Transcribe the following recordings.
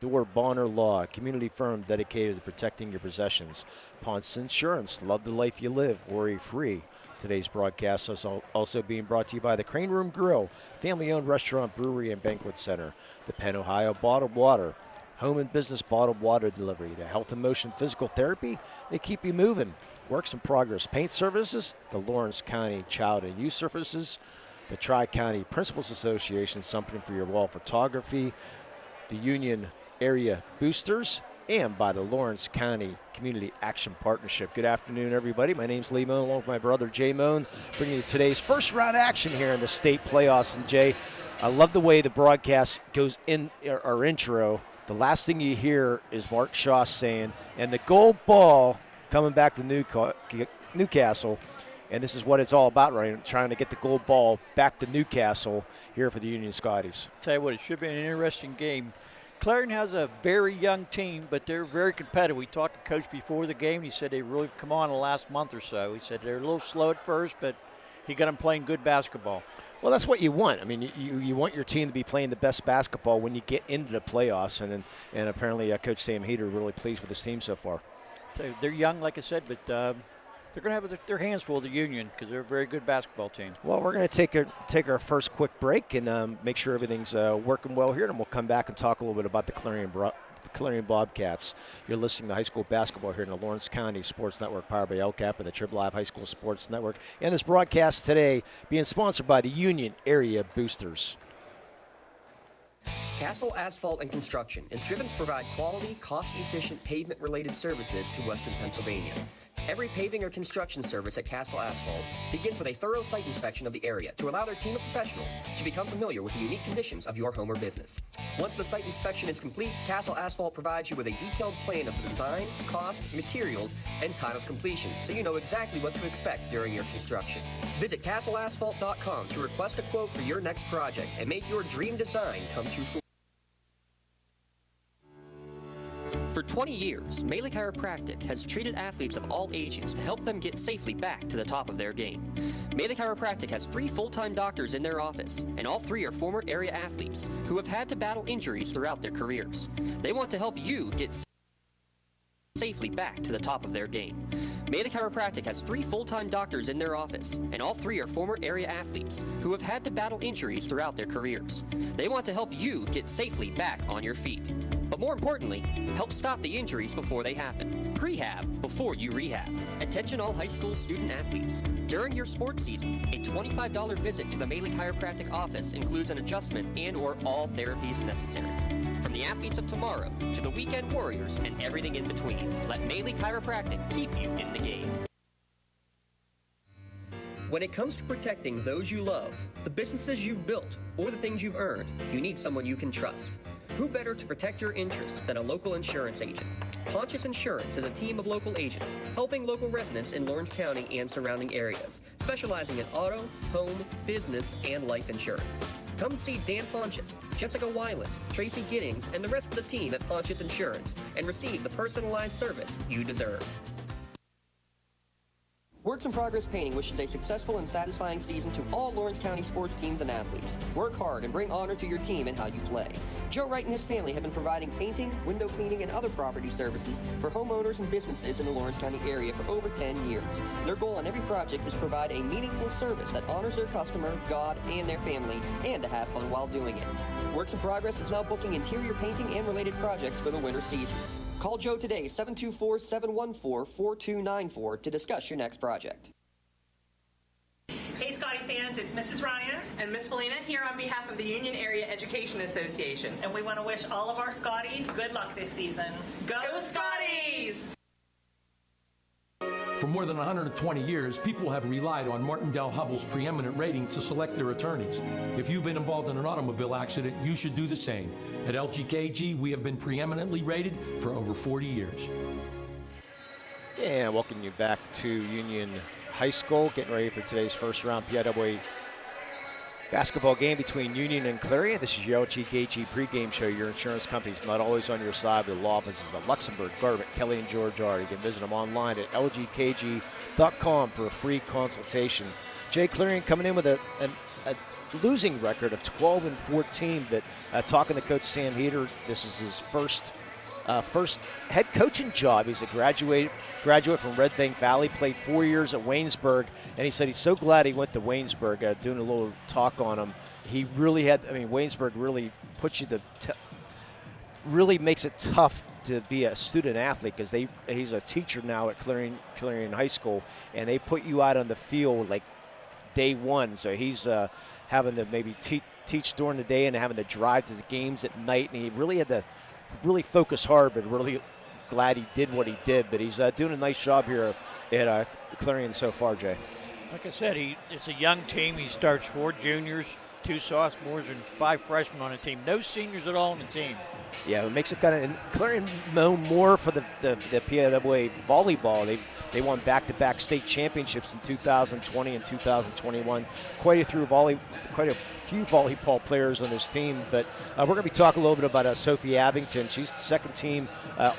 Door Bonner Law, a community firm dedicated to protecting your possessions. Ponce Insurance, love the life you live, worry-free. Today's broadcast is also being brought to you by the Crane Room Grill, family-owned restaurant, brewery, and banquet center. The Penn Ohio Bottled Water, home and business bottled water delivery. The Health and Motion Physical Therapy, they keep you moving. Works in Progress Paint Services, the Lawrence County Child and Youth Services, the Tri-County Principals Association, something for your wall photography, the Union Area Boosters, and by the Lawrence County Community Action Partnership. Good afternoon, everybody. My name's Lee Moan, along with my brother Jay Moan, bringing you today's first round action here in the state playoffs. And Jay, I love the way the broadcast goes in our intro. The last thing you hear is Mark Shaw saying, and the gold ball coming back to Newcastle. And this is what it's all about, right? Trying to get the gold ball back to Newcastle here for the Union Scotties. Tell you what, it should be an interesting game. Clarion has a very young team, but they're very competitive. We talked to Coach before the game. He said they really come on in the last month or so. He said they're a little slow at first, but he got them playing good basketball. Well, that's what you want. I mean, you want your team to be playing the best basketball when you get into the playoffs, and apparently Coach Sam Heater really pleased with his team so far. So they're young, like I said, but they're going to have their hands full of the Union because they're a very good basketball team. Well, we're going to take our first quick break and make sure everything's working well here, and we'll come back and talk a little bit about the Clarion Bobcats. You're listening to high school basketball here in the Lawrence County Sports Network, powered by LCAP and the Trib Live High School Sports Network. And this broadcast today being sponsored by the Union Area Boosters. Castle Asphalt and Construction is driven to provide quality, cost-efficient pavement-related services to Western Pennsylvania. Every paving or construction service at Castle Asphalt begins with a thorough site inspection of the area to allow their team of professionals to become familiar with the unique conditions of your home or business. Once the site inspection is complete, Castle Asphalt provides you with a detailed plan of the design, cost, materials, and time of completion, so you know exactly what to expect during your construction. Visit castleasphalt.com to request a quote for your next project and make your dream design come true. For 20 years, Melee Chiropractic has treated athletes of all ages to help them get safely back to the top of their game. Melee Chiropractic has 3 full-time doctors in their office, and all 3 are former area athletes who have had to battle injuries throughout their careers. They want to help you get safely back to the top of their game. Melee Chiropractic has 3 full-time doctors in their office, and all 3 are former area athletes who have had to battle injuries throughout their careers. They want to help you get safely back on your feet. But more importantly, help stop the injuries before they happen. Prehab before you rehab. Attention all high school student athletes. During your sports season, a $25 visit to the Melee Chiropractic office includes an adjustment and or all therapies necessary. From the athletes of tomorrow to the weekend warriors and everything in between, let Melee Chiropractic keep you in the game. When it comes to protecting those you love, the businesses you've built, or the things you've earned, you need someone you can trust. Who better to protect your interests than a local insurance agent? Pontius Insurance is a team of local agents helping local residents in Lawrence County and surrounding areas, specializing in auto, home, business, and life insurance. Come see Dan Pontius, Jessica Weiland, Tracy Giddings, and the rest of the team at Pontius Insurance and receive the personalized service you deserve. Works in Progress Painting wishes a successful and satisfying season to all Lawrence County sports teams and athletes. Work hard and bring honor to your team and how you play. Joe Wright and his family have been providing painting, window cleaning, and other property services for homeowners and businesses in the Lawrence County area for over 10 years. Their goal on every project is to provide a meaningful service that honors their customer, God, and their family, and to have fun while doing it. Works in Progress is now booking interior painting and related projects for the winter season. Call Joe today, 724-714-4294 to discuss your next project. Hey Scotty fans, it's Mrs. Ryan and Miss Felina here on behalf of the Union Area Education Association. And we want to wish all of our Scotties good luck this season. Go Scotties! For more than 120 years, people have relied on Martindale Hubbell's preeminent rating to select their attorneys. If you've been involved in an automobile accident, you should do the same. At LGKG, we have been preeminently rated for over 40 years. And welcome you back to Union High School, getting ready for today's first round PIAA basketball game between Union and Clarion. This is your LGKG pregame show. Your insurance company's not always on your side, but the law offices of Luxembourg, Garbutt, Kelly, and George are. You can visit them online at lgkg.com for a free consultation. Jay, Clarion coming in with a losing record of 12-14. But talking to Coach Sam Heater, this is his first head coaching job. He's a graduate from Red Bank Valley, played 4 years at Waynesburg, and he said he's so glad he went to Waynesburg. Doing a little talk on him, he really had. I mean, Waynesburg really puts you really makes it tough to be a student athlete because he's a teacher now at Clarion High School, and they put you out on the field like day one. So he's having to maybe teach during the day and having to drive to the games at night, and he really had to focus hard, but really glad he did what he did. But he's doing a nice job here at Clarion so far, Jay. Like I said, it's a young team. He starts 4 juniors, 2 sophomores, and 5 freshmen on the team. No seniors at all on the team. Yeah, it makes it kind of – and Clarion known more for the PIAA volleyball. They won back-to-back state championships in 2020 and 2021. Quite a few volleyball players on this team. But we're going to be talking a little bit about Sophie Abington. She's the second team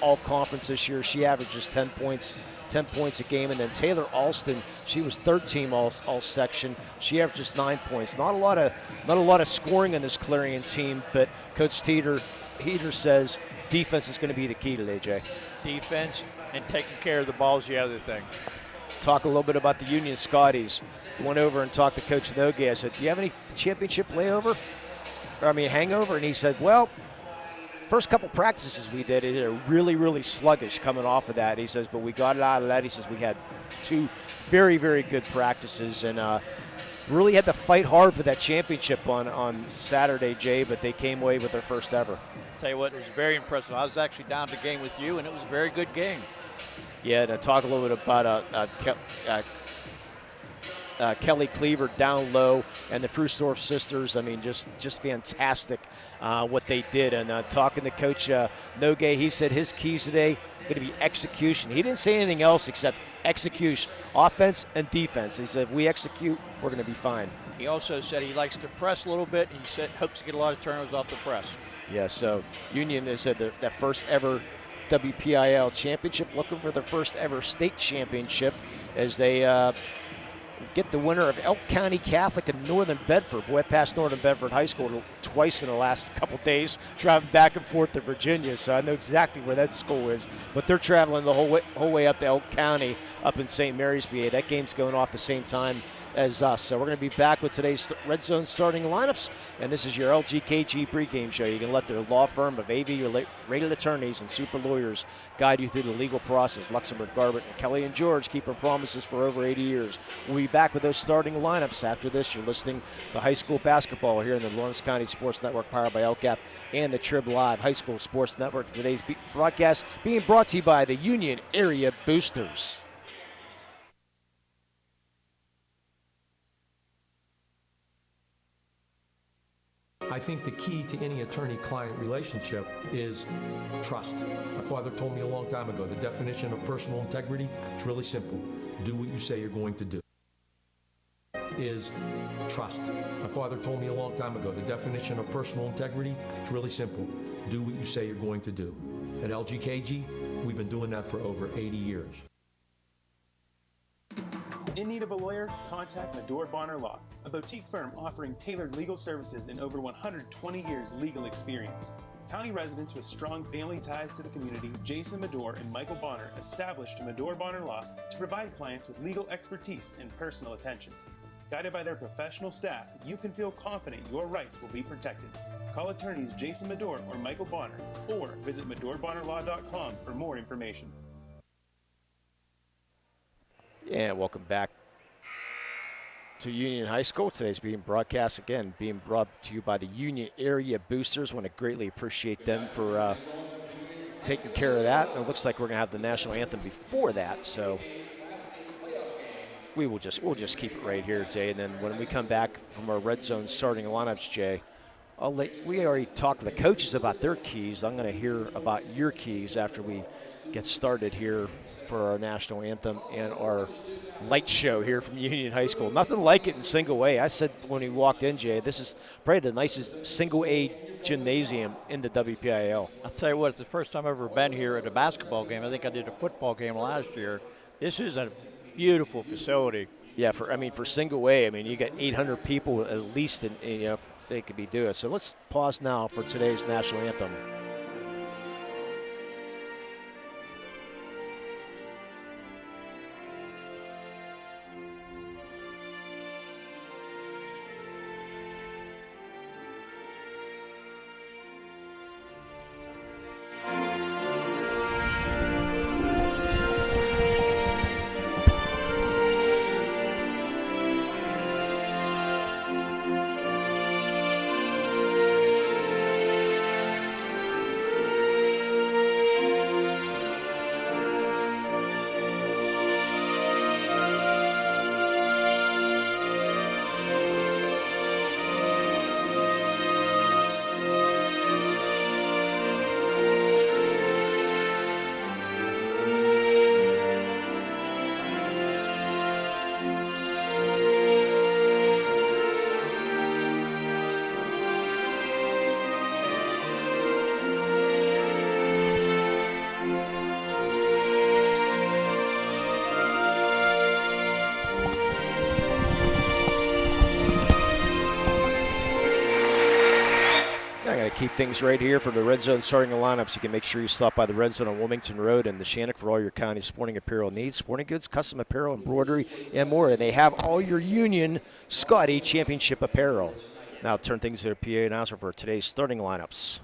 all-conference this year. She averages 10 points a game. And then Taylor Alston, she was third team all-section. She averages 9 points. Not a lot of scoring on this Clarion team, but Coach Heater says defense is going to be the key today, Jay. Defense and taking care of the ball is the other thing. Talk a little bit about the Union Scotties. Went over and talked to Coach Nogue. I said, do you have any championship hangover? And he said, well, first couple practices we did, they're really, really sluggish coming off of that. He says, but we got it out of that. He says, we had 2 very, very good practices and really had to fight hard for that championship on Saturday, Jay, but they came away with their first ever. Tell you what, it was very impressive. I was actually down to the game with you, and it was a very good game. Yeah, to talk a little bit about Kelly Cleaver down low and the Frustorf sisters. I mean, just fantastic what they did. And talking to Coach Nogue, he said his keys today going to be execution. He didn't say anything else except execution, offense and defense. He said if we execute, we're going to be fine. He also said he likes to press a little bit. He said hopes to get a lot of turnovers off the press. Yeah, so Union has said that first ever WPIL championship, looking for their first ever state championship as they get the winner of Elk County Catholic and Northern Bedford. Boy, I passed Northern Bedford High School twice in the last couple days, driving back and forth to Virginia, so I know exactly where that school is. But they're traveling the whole way up to Elk County, up in St. Mary's, VA. That game's going off the same time as us. So we're going to be back with today's Red Zone starting lineups, and this is your LGKG pregame show. You can let their law firm of AV rated attorneys and super lawyers guide you through the legal process. Luxembourg, Garbett, and Kelly and George keeping promises for over 80 years. We'll be back with those starting lineups after this. You're listening to high school basketball here in the Lawrence County Sports Network, powered by LCAP and the Trib Live High School Sports Network. Today's broadcast being brought to you by the Union Area Boosters. I think the key to any attorney-client relationship is trust. My father told me a long time ago, the definition of personal integrity is really simple. Do what you say you're going to do. Is trust. My father told me a long time ago, the definition of personal integrity is really simple. Do what you say you're going to do. At LGKG, we've been doing that for over 80 years. In need of a lawyer? Contact Medore Bonner Law, a boutique firm offering tailored legal services and over 120 years legal experience. County residents with strong family ties to the community, Jason Medore and Michael Bonner, established Medore Bonner Law to provide clients with legal expertise and personal attention. Guided by their professional staff, you can feel confident your rights will be protected. Call attorneys Jason Medore or Michael Bonner, or visit MedoreBonnerLaw.com for more information. And welcome back to Union High School. Today's being brought to you by the Union Area Boosters. Want to greatly appreciate them for taking care of that. And it looks like we're going to have the national anthem before that, so we'll just keep it right here, Jay. And then when we come back from our red zone starting lineups, Jay, we already talked to the coaches about their keys. I'm going to hear about your keys after we get started here for our national anthem and our light show here from Union High School. Nothing like it in single A. I said when we walked in, Jay, this is probably the nicest single A gymnasium in the WPIL. I'll tell you what, it's the first time I've ever been here at a basketball game. I think I did a football game last year. This is a beautiful facility. Yeah, for single A, you got 800 people at least, if they could be doing. So let's pause now for today's national anthem. Keep things right here for the Red Zone starting lineups. You can make sure you stop by the Red Zone on Wilmington Road and the Shannock for all your county sporting apparel needs, sporting goods, custom apparel, embroidery, and more. And they have all your Union Scotty championship apparel. Now turn things to the PA announcer for today's starting lineups.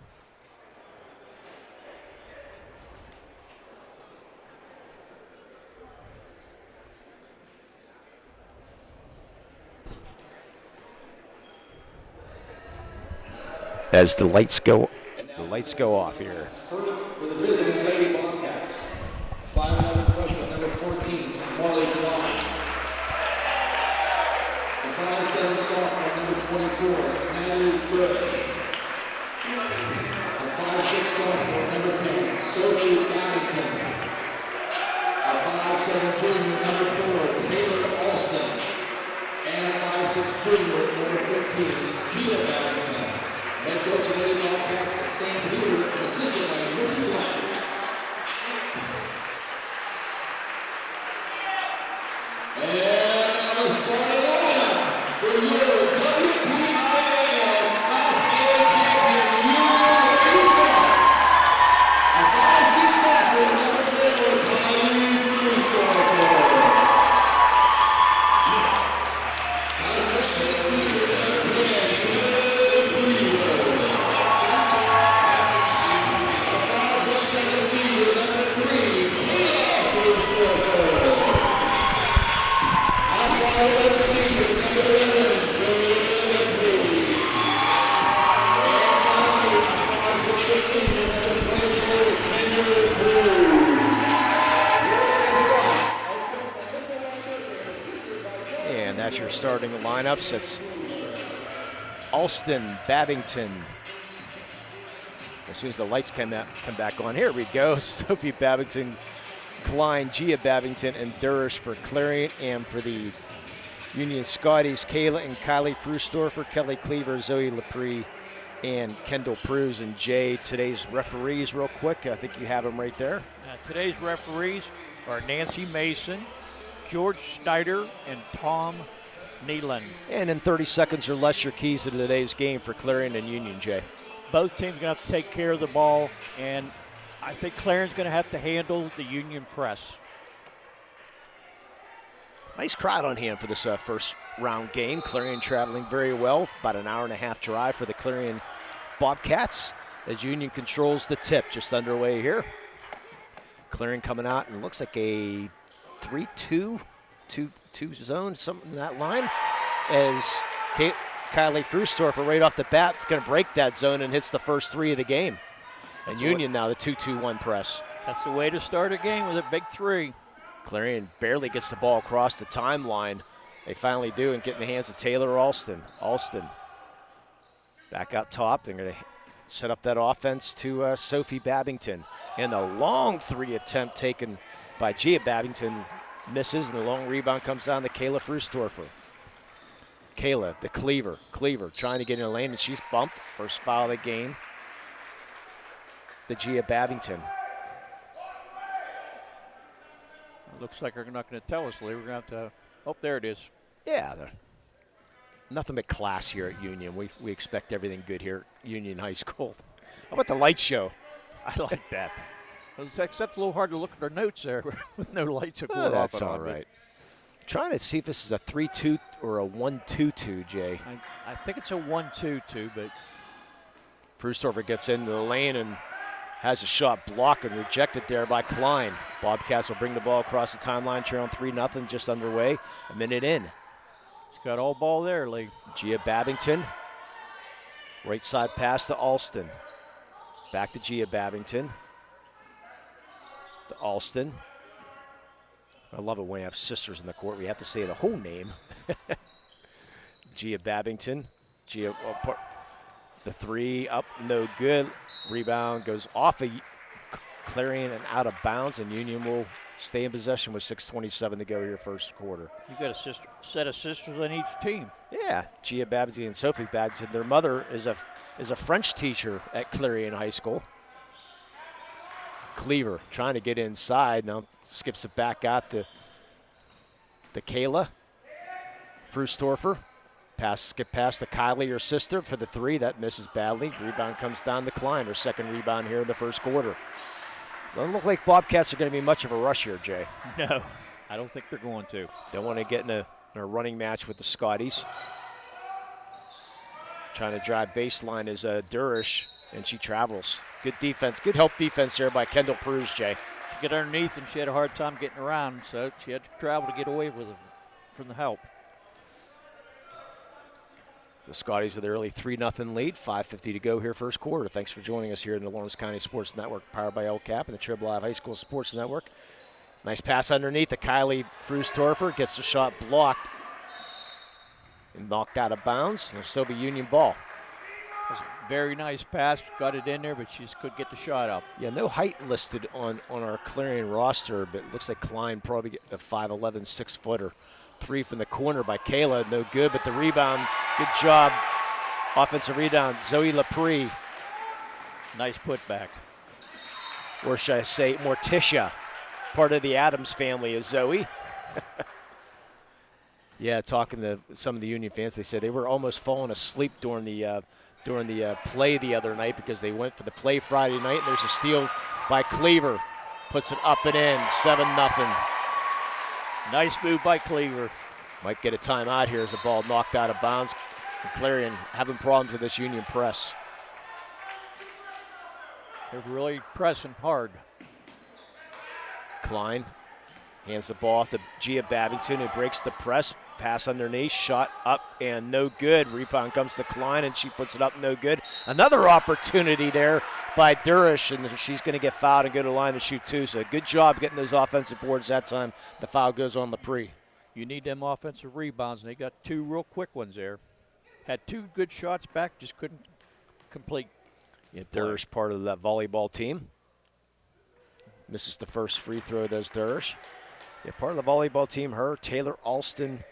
As the lights go off here. First for the visiting Lady Bobcats, 5'11" freshman number 14, Marley Klein. The 5'7" sophomore number 24, Natalie Bush. The 5'6" sophomore number 10, Sophie Babington. A 5'7" junior number 4, Taylor Alston. And 5'6" junior number 15, Gia Babington. Head coach of the Lady Bobcats, Sam Hewitt, and assistant by Ricky Black. And now the starting lineup for your WPIAA Class champion, Union Lady Scouts. A 5'6" sophomore number 4, Clarion Bobcats. And that's your starting lineups. It's Alston, Babington. As soon as the lights come back on, here we go. Sophie Babington, Klein, Gia Babington, and Durish for Clarion, and for the Union Scotties, Kayla and Kylie Frustorfer, Kelly Cleaver, Zoe Lepre, and Kendall Pruse. And Jay, today's referees real quick. I think you have them right there. Today's referees are Nancy Mason, George Snyder, and Tom Neelan. And in 30 seconds or less, your keys to today's game for Clarion and Union, Jay. Both teams are going to have to take care of the ball, and I think Clarion's going to have to handle the Union press. Nice crowd on hand for this first round game. Clarion traveling very well, about an hour-and-a-half drive for the Clarion Bobcats as Union controls the tip. Just underway here. Clarion coming out, and it looks like a 3-2 zone, something in that line, as Kylie Frustorfer right off the bat is going to break that zone and hits the first three of the game. And Union now the 2-2-1 press. That's the way to start a game, with a big three. Clarion barely gets the ball across the timeline. They finally do, and get in the hands of Taylor Alston. Alston back out top. They're going to set up that offense to Sophie Babington. And the long three attempt taken by Gia Babington misses, and the long rebound comes down to Kayla Frustorfer. Kayla, the Cleaver trying to get in the lane, and she's bumped. First foul of the game. The Gia Babington. Looks like they're not going to tell us, Lee. We're going to have to Oh, there it is. Yeah, nothing but class here at Union. We expect everything good here at Union High School. How about the light show? I like that. Except a little hard to look at our notes there with no lights going off. That's all right. Trying to see if this is a 3-2 or a 1-2-2, Jay. I think it's a 1-2-2, but Frustorfer gets into the lane and has a shot blocked and rejected there by Klein. Bobcats will bring the ball across the timeline, trailing 3-0, just underway, a minute in. He's got all ball there, Lee. Gia Babington, right side pass to Alston. Back to Gia Babington. To Alston. I love it when you have sisters in the court. We have to say the whole name. Gia Babington. The three up, no good. Rebound goes off of Clarion and out of bounds, and Union will stay in possession with 6:27 to go here first quarter. You got a set of sisters on each team. Yeah, Gia Babington and Sophie Babington. Their mother is a French teacher at Clarion High School. Cleaver trying to get inside. Now skips it back out to Kayla. Frustorfer. Skip past to Kylie, her sister, for the three. That misses badly. Rebound comes down to Klein, her second rebound here in the first quarter. Doesn't look like Bobcats are going to be much of a rush here, Jay. No, I don't think they're going to. Don't want to get in a running match with the Scotties. Trying to drive baseline is Durish, and she travels. Good defense, good help defense here by Kendall Pruse, Jay. She got underneath, and she had a hard time getting around, so she had to travel to get away from the help. The Scotties with their early 3-0 lead, 5:50 to go here first quarter. Thanks for joining us here in the Lawrence County Sports Network, powered by LCAP and the Trib Live High School Sports Network. Nice pass underneath to Kylie Frustorfer, gets the shot blocked and knocked out of bounds. It'll still be Union ball. It was a very nice pass, got it in there, but she just couldn't get the shot up. Yeah, no height listed on our Clarion roster, but it looks like Klein probably get a 5'11", 6-footer. Three from the corner by Kayla, no good, but the rebound, good job. Offensive rebound, Zoe Laprie. Nice putback. Or should I say Morticia, part of the Adams family is Zoe. Yeah, talking to some of the Union fans, they said they were almost falling asleep during the play the other night because they went for the play Friday night, and there's a steal by Cleaver. Puts it up and in, 7-0. Nice move by Cleaver. Might get a timeout here as the ball knocked out of bounds. And Clarion having problems with this Union press. They're really pressing hard. Klein hands the ball off to Gia Babington, who breaks the press. Pass underneath, shot up and no good. Rebound comes to Klein, and she puts it up, no good. Another opportunity there by Durish, and she's going to get fouled and go to the line to shoot two. So good job getting those offensive boards that time. The foul goes on Laprie. You need them offensive rebounds, and they got two real quick ones there. Had two good shots back, just couldn't complete. Yeah, Durish part of that volleyball team. Misses the first free throw, does Durish. Yeah, part of the volleyball team, her, Taylor Alston,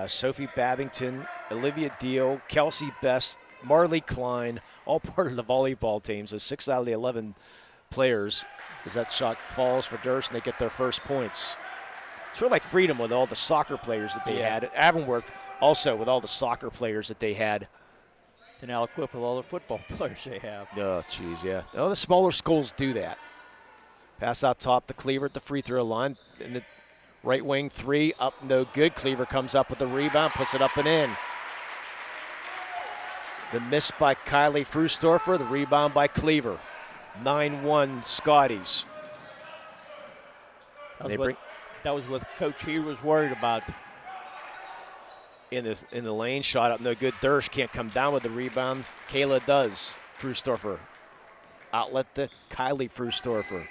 Sophie Babington, Olivia Deal, Kelsey Best, Marley Klein, all part of the volleyball team. So 6 out of the 11 players, as that shot falls for Durish, and they get their first points. It's sort of like Freedom with all the soccer players that they had. Avonworth also with all the soccer players that they had. And now equipped with all the football players they have. Oh, geez, yeah. Oh, the smaller schools do that. Pass out top to Cleaver at the free throw line. In the right wing three, up no good. Cleaver comes up with the rebound, puts it up and in. The miss by Kylie Frustorfer, the rebound by Cleaver. 9-1 Scotties. That was what Coach He was worried about. In the lane, shot up no good. Durish can't come down with the rebound. Kayla does. Frustorfer. Outlet to Kylie Frustorfer.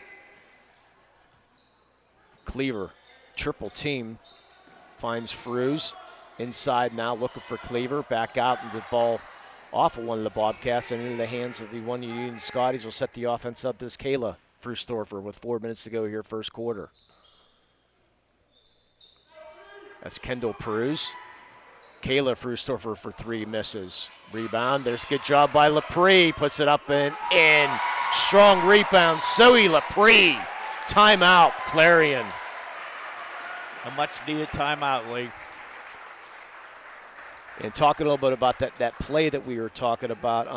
Cleaver, triple team, finds Fruse. Inside now, looking for Cleaver. Back out, and the ball off of one of the Bobcats and into the hands of the one Union Scotties will set the offense up. This Kayla Frustorfer with 4 minutes to go here first quarter. That's Kendall Pruse. Kayla Frustorfer for three, misses. Rebound, there's a good job by Laprie. Puts it up and in. Strong rebound, Zoe Laprie. Timeout, Clarion. A much-needed timeout, Lee. And talking a little bit about that play that we were talking about,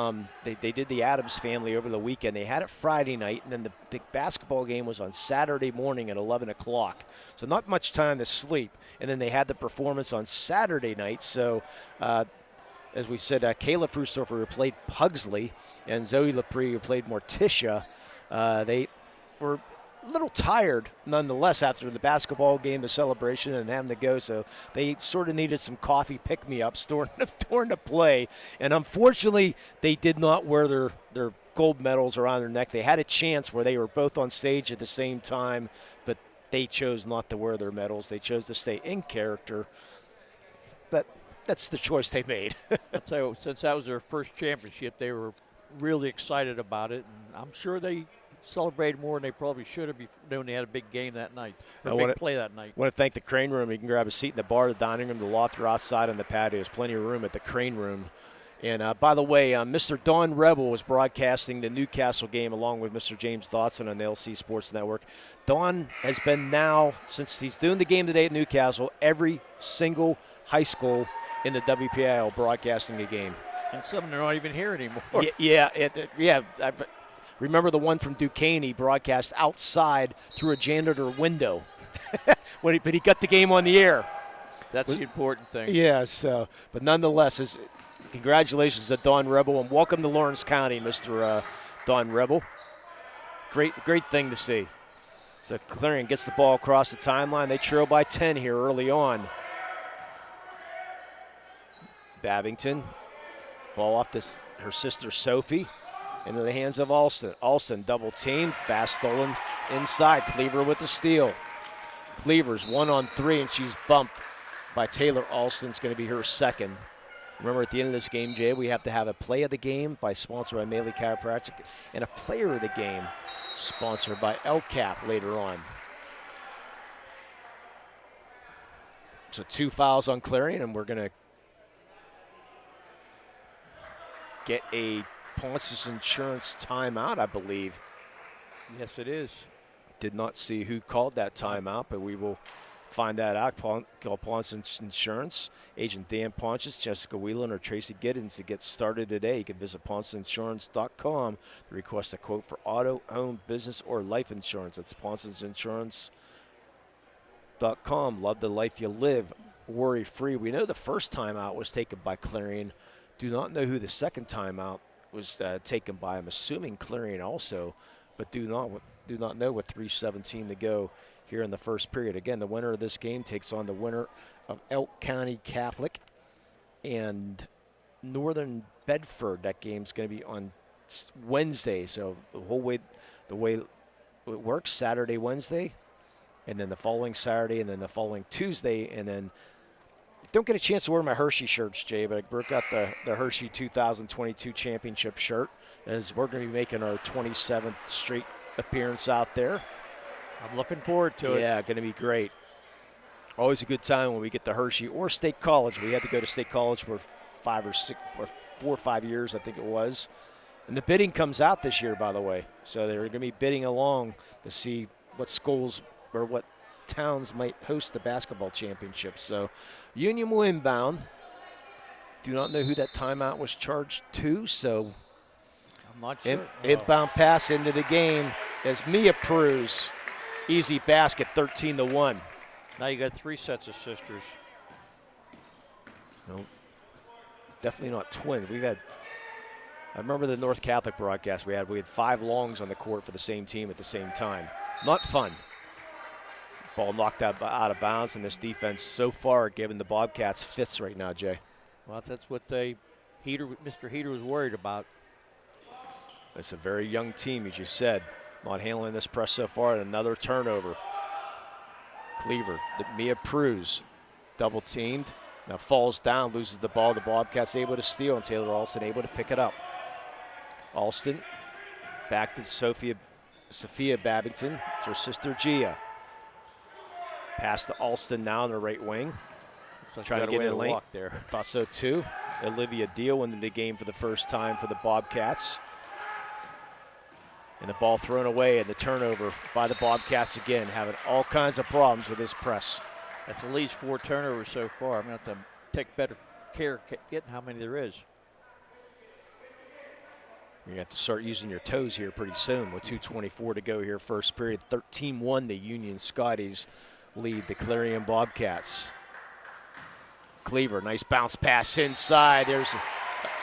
they did the Adams family over the weekend. They had it Friday night, and then the basketball game was on Saturday morning at 11 o'clock. So not much time to sleep. And then they had the performance on Saturday night. So as we said, Kayla Frustorfer, who played Pugsley, and Zoe Lepre, who played Morticia, they were a little tired nonetheless after the basketball game, the celebration, and having to go. So they sort of needed some coffee pick-me-ups during the play. And unfortunately, they did not wear their gold medals around their neck. They had a chance where they were both on stage at the same time, but they chose not to wear their medals. They chose to stay in character. But that's the choice they made. So since that was their first championship, they were really excited about it. And I'm sure they celebrated more than they probably should have known they had a big game that night, big play that night. I want to thank the Crane Room. You can grab a seat in the bar, the dining room, the loft, or outside on the patio. There's plenty of room at the Crane Room. And by the way, Mr. Don Rebel was broadcasting the Newcastle game along with Mr. James Dotson on the LC Sports Network. Don has been now, since he's doing the game today at Newcastle, every single high school in the WPIAL broadcasting a game. And some of them are not even here anymore. Yeah. Remember the one from Duquesne, he broadcast outside through a janitor window. But he got the game on the air. That's the important thing. Yeah, so, but nonetheless, congratulations to Don Rebel, and welcome to Lawrence County, Mr. Don Rebel. Great thing to see. So Clarion gets the ball across the timeline. They trail by 10 here early on. Babington, ball off her sister Sophie. Into the hands of Alston. Alston double teamed. Bass stolen inside. Cleaver with the steal. Cleaver's 1-on-3, and she's bumped by Taylor Alston. It's going to be her second. Remember, at the end of this game, Jay, we have to have a play of the game sponsored by Melee Chiropractic, and a player of the game sponsored by LCAP later on. So 2 fouls on Clarion, and we're going to get a Ponce's Insurance timeout, I believe. Yes, it is. Did not see who called that timeout, but we will find that out. Call Ponce's Insurance. Agent Dan Ponces, Jessica Whelan, or Tracy Giddens to get started today. You can visit poncesinsurance.com to request a quote for auto, home, business, or life insurance. That's poncesinsurance.com. Love the life you live. Worry-free. We know the first timeout was taken by Clarion. Do not know who the second timeout was taken by. I'm assuming Clarion also, but do not know with 3:17 to go here in the first period. Again, the winner of this game takes on the winner of Elk County Catholic and Northern Bedford. That game's going to be on Wednesday. So the way it works, Saturday, Wednesday, and then the following Saturday, and then the following Tuesday, and then don't get a chance to wear my Hershey shirts, Jay, but I broke out the Hershey 2022 championship shirt, as we're going to be making our 27th straight appearance out there. I'm looking forward to it. Yeah, going to be great. Always a good time when we get to Hershey or State College. We had to go to State College for 4 or 5 years, I think it was. And the bidding comes out this year, by the way. So they're going to be bidding along to see what schools or what towns might host the basketball championship. So Union will inbound. Do not know who that timeout was charged to, so I'm not sure. Inbound pass into the game as Mia Pruz. Easy basket, 13-1. Now you got 3 sets of sisters. No, definitely not twins. I remember the North Catholic broadcast we had 5 longs on the court for the same team at the same time. Not fun. Ball knocked out of bounds, and this defense so far giving the Bobcats fits right now, Jay. Well, that's what Mr. Heater was worried about. It's a very young team, as you said. Not handling this press so far, and another turnover. Cleaver, Mia Pruz, double teamed. Now falls down, loses the ball. The Bobcats able to steal, and Taylor Alston able to pick it up. Alston back to Sophia Babington. It's her sister Gia. Pass to Alston now on the right wing. Trying to get in late. There. Thought so too. Olivia Deal into the game for the first time for the Bobcats. And the ball thrown away, and the turnover by the Bobcats again, having all kinds of problems with this press. That's at least 4 turnovers so far. I'm going to have to take better care getting how many there is. You're going to have to start using your toes here pretty soon with 2:24 to go here, first period. 13-1, the Union Scotties lead the Clarion Bobcats. Cleaver, nice bounce pass inside. There's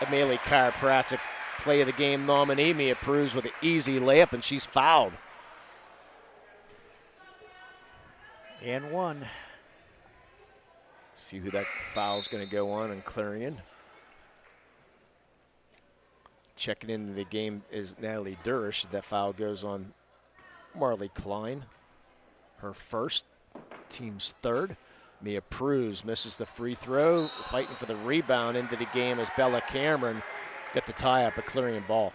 Amelia Chiropractic Play of the Game nominee. Mia Pruz with an easy layup, and she's fouled. And 1. See who that foul's going to go on Clarion. Checking into the game is Natalie Durish. That foul goes on Marley Klein. Her first, team's third. Mia Pruz misses the free throw. Fighting for the rebound into the game as Bella Cameron got the tie up a Clarion ball.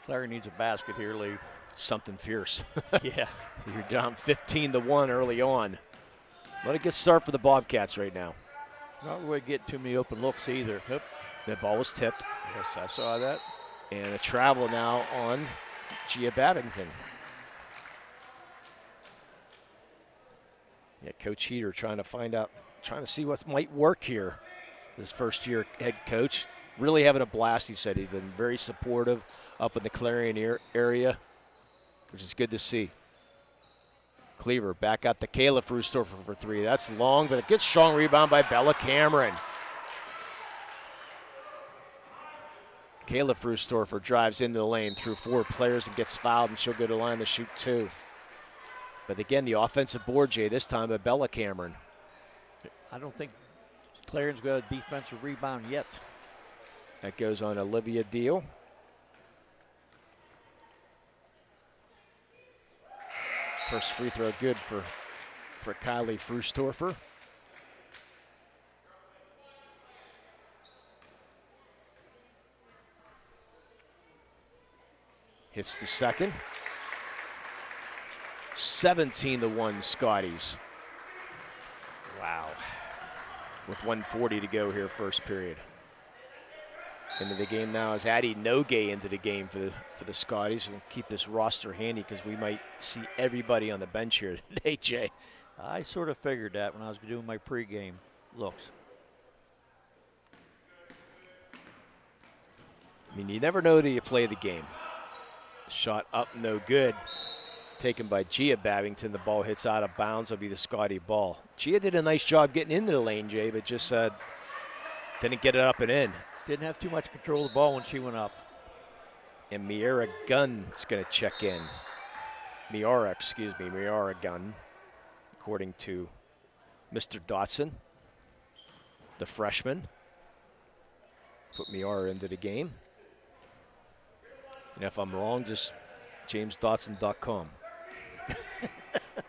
Clarion needs a basket here, Lee. Something fierce. Yeah. You're down 15-1 early on. What a good start for the Bobcats right now. Not really getting too many open looks either. Yep. The ball was tipped. Yes, I saw that. And a travel now on Gia Babington. Yeah, Coach Heater trying to see what might work here. This first-year head coach. Really having a blast, he said. He's been very supportive up in the Clarion area, which is good to see. Cleaver back out to Kayla Frustorfer for 3. That's long, but a good strong rebound by Bella Cameron. Kayla Frustorfer drives into the lane through 4 players and gets fouled, and she'll go to the line to shoot 2. But again, the offensive board, Jay, this time by Bella Cameron. I don't think Clarion's got a defensive rebound yet. That goes on Olivia Deal. First free throw good for Kylie Frustorfer. Hits the second. 17-1 Scotties. Wow. With 1:40 to go here, first period. Into the game now is Addie Nogay into the game for the Scotties. We'll keep this roster handy because we might see everybody on the bench here today, Jay. I sort of figured that when I was doing my pregame looks. I mean, you never know till you play the game. Shot up, no good. Taken by Gia Babington. The ball hits out of bounds. It'll be the Scotty ball. Gia did a nice job getting into the lane, Jay, but just didn't get it up and in. Didn't have too much control of the ball when she went up. And Miara Gunn's going to check in. Miara Gunn, according to Mr. Dotson, the freshman. Put Miara into the game. And if I'm wrong, just jamesdotson.com.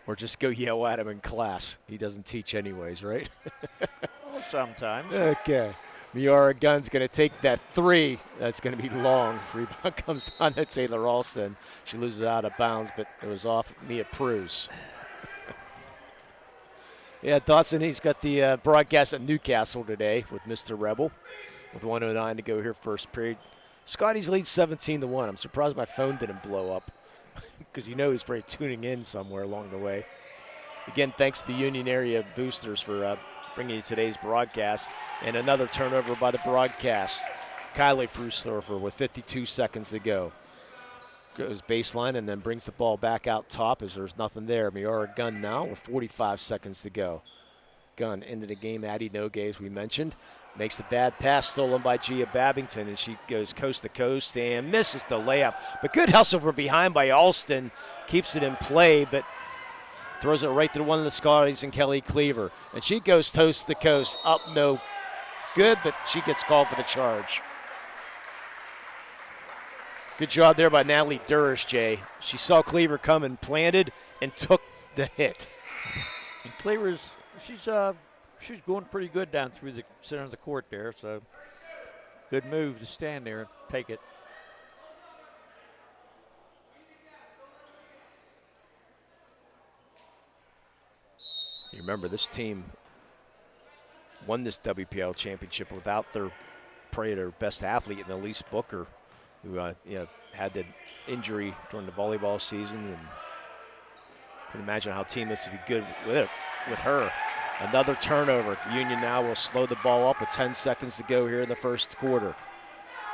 Or just go yell at him in class. He doesn't teach anyways, right? Well, sometimes. Okay. Miara Gunn's going to take that 3. That's going to be long. Rebound comes on to Taylor Alston. She loses it out of bounds, but it was off Mia Pruz. Yeah, Dotson, he's got the broadcast at Newcastle today with Mr. Rebel with 1:09 to go here, first period. Scotties lead 17-1. I'm surprised my phone didn't blow up because he's probably tuning in somewhere along the way. Again, thanks to the Union area boosters for bringing you today's broadcast. And another turnover by the broadcast. Kylie Frustorfer with 52 seconds to go. Goes baseline and then brings the ball back out top as there's nothing there. Miara Gunn now with 45 seconds to go. Gunn into the game. Addie Nogay, as we mentioned. Makes the bad pass stolen by Gia Babington, and she goes coast to coast and misses the layup. But good hustle from behind by Alston. Keeps it in play, but throws it right to one of the Scotties and Kelly Cleaver. And she goes coast to coast. Up, no good, but she gets called for the charge. Good job there by Natalie Durish, Jay. She saw Cleaver come and planted and took the hit. And Cleaver's, she's going pretty good down through the center of the court there, so good move to stand there and take it. You remember this team won this WPL championship without probably their best athlete in Elise Booker, who had the injury during the volleyball season, and Can imagine how team this would be good with her. Another turnover. Union now will slow the ball up with 10 seconds to go here in the first quarter.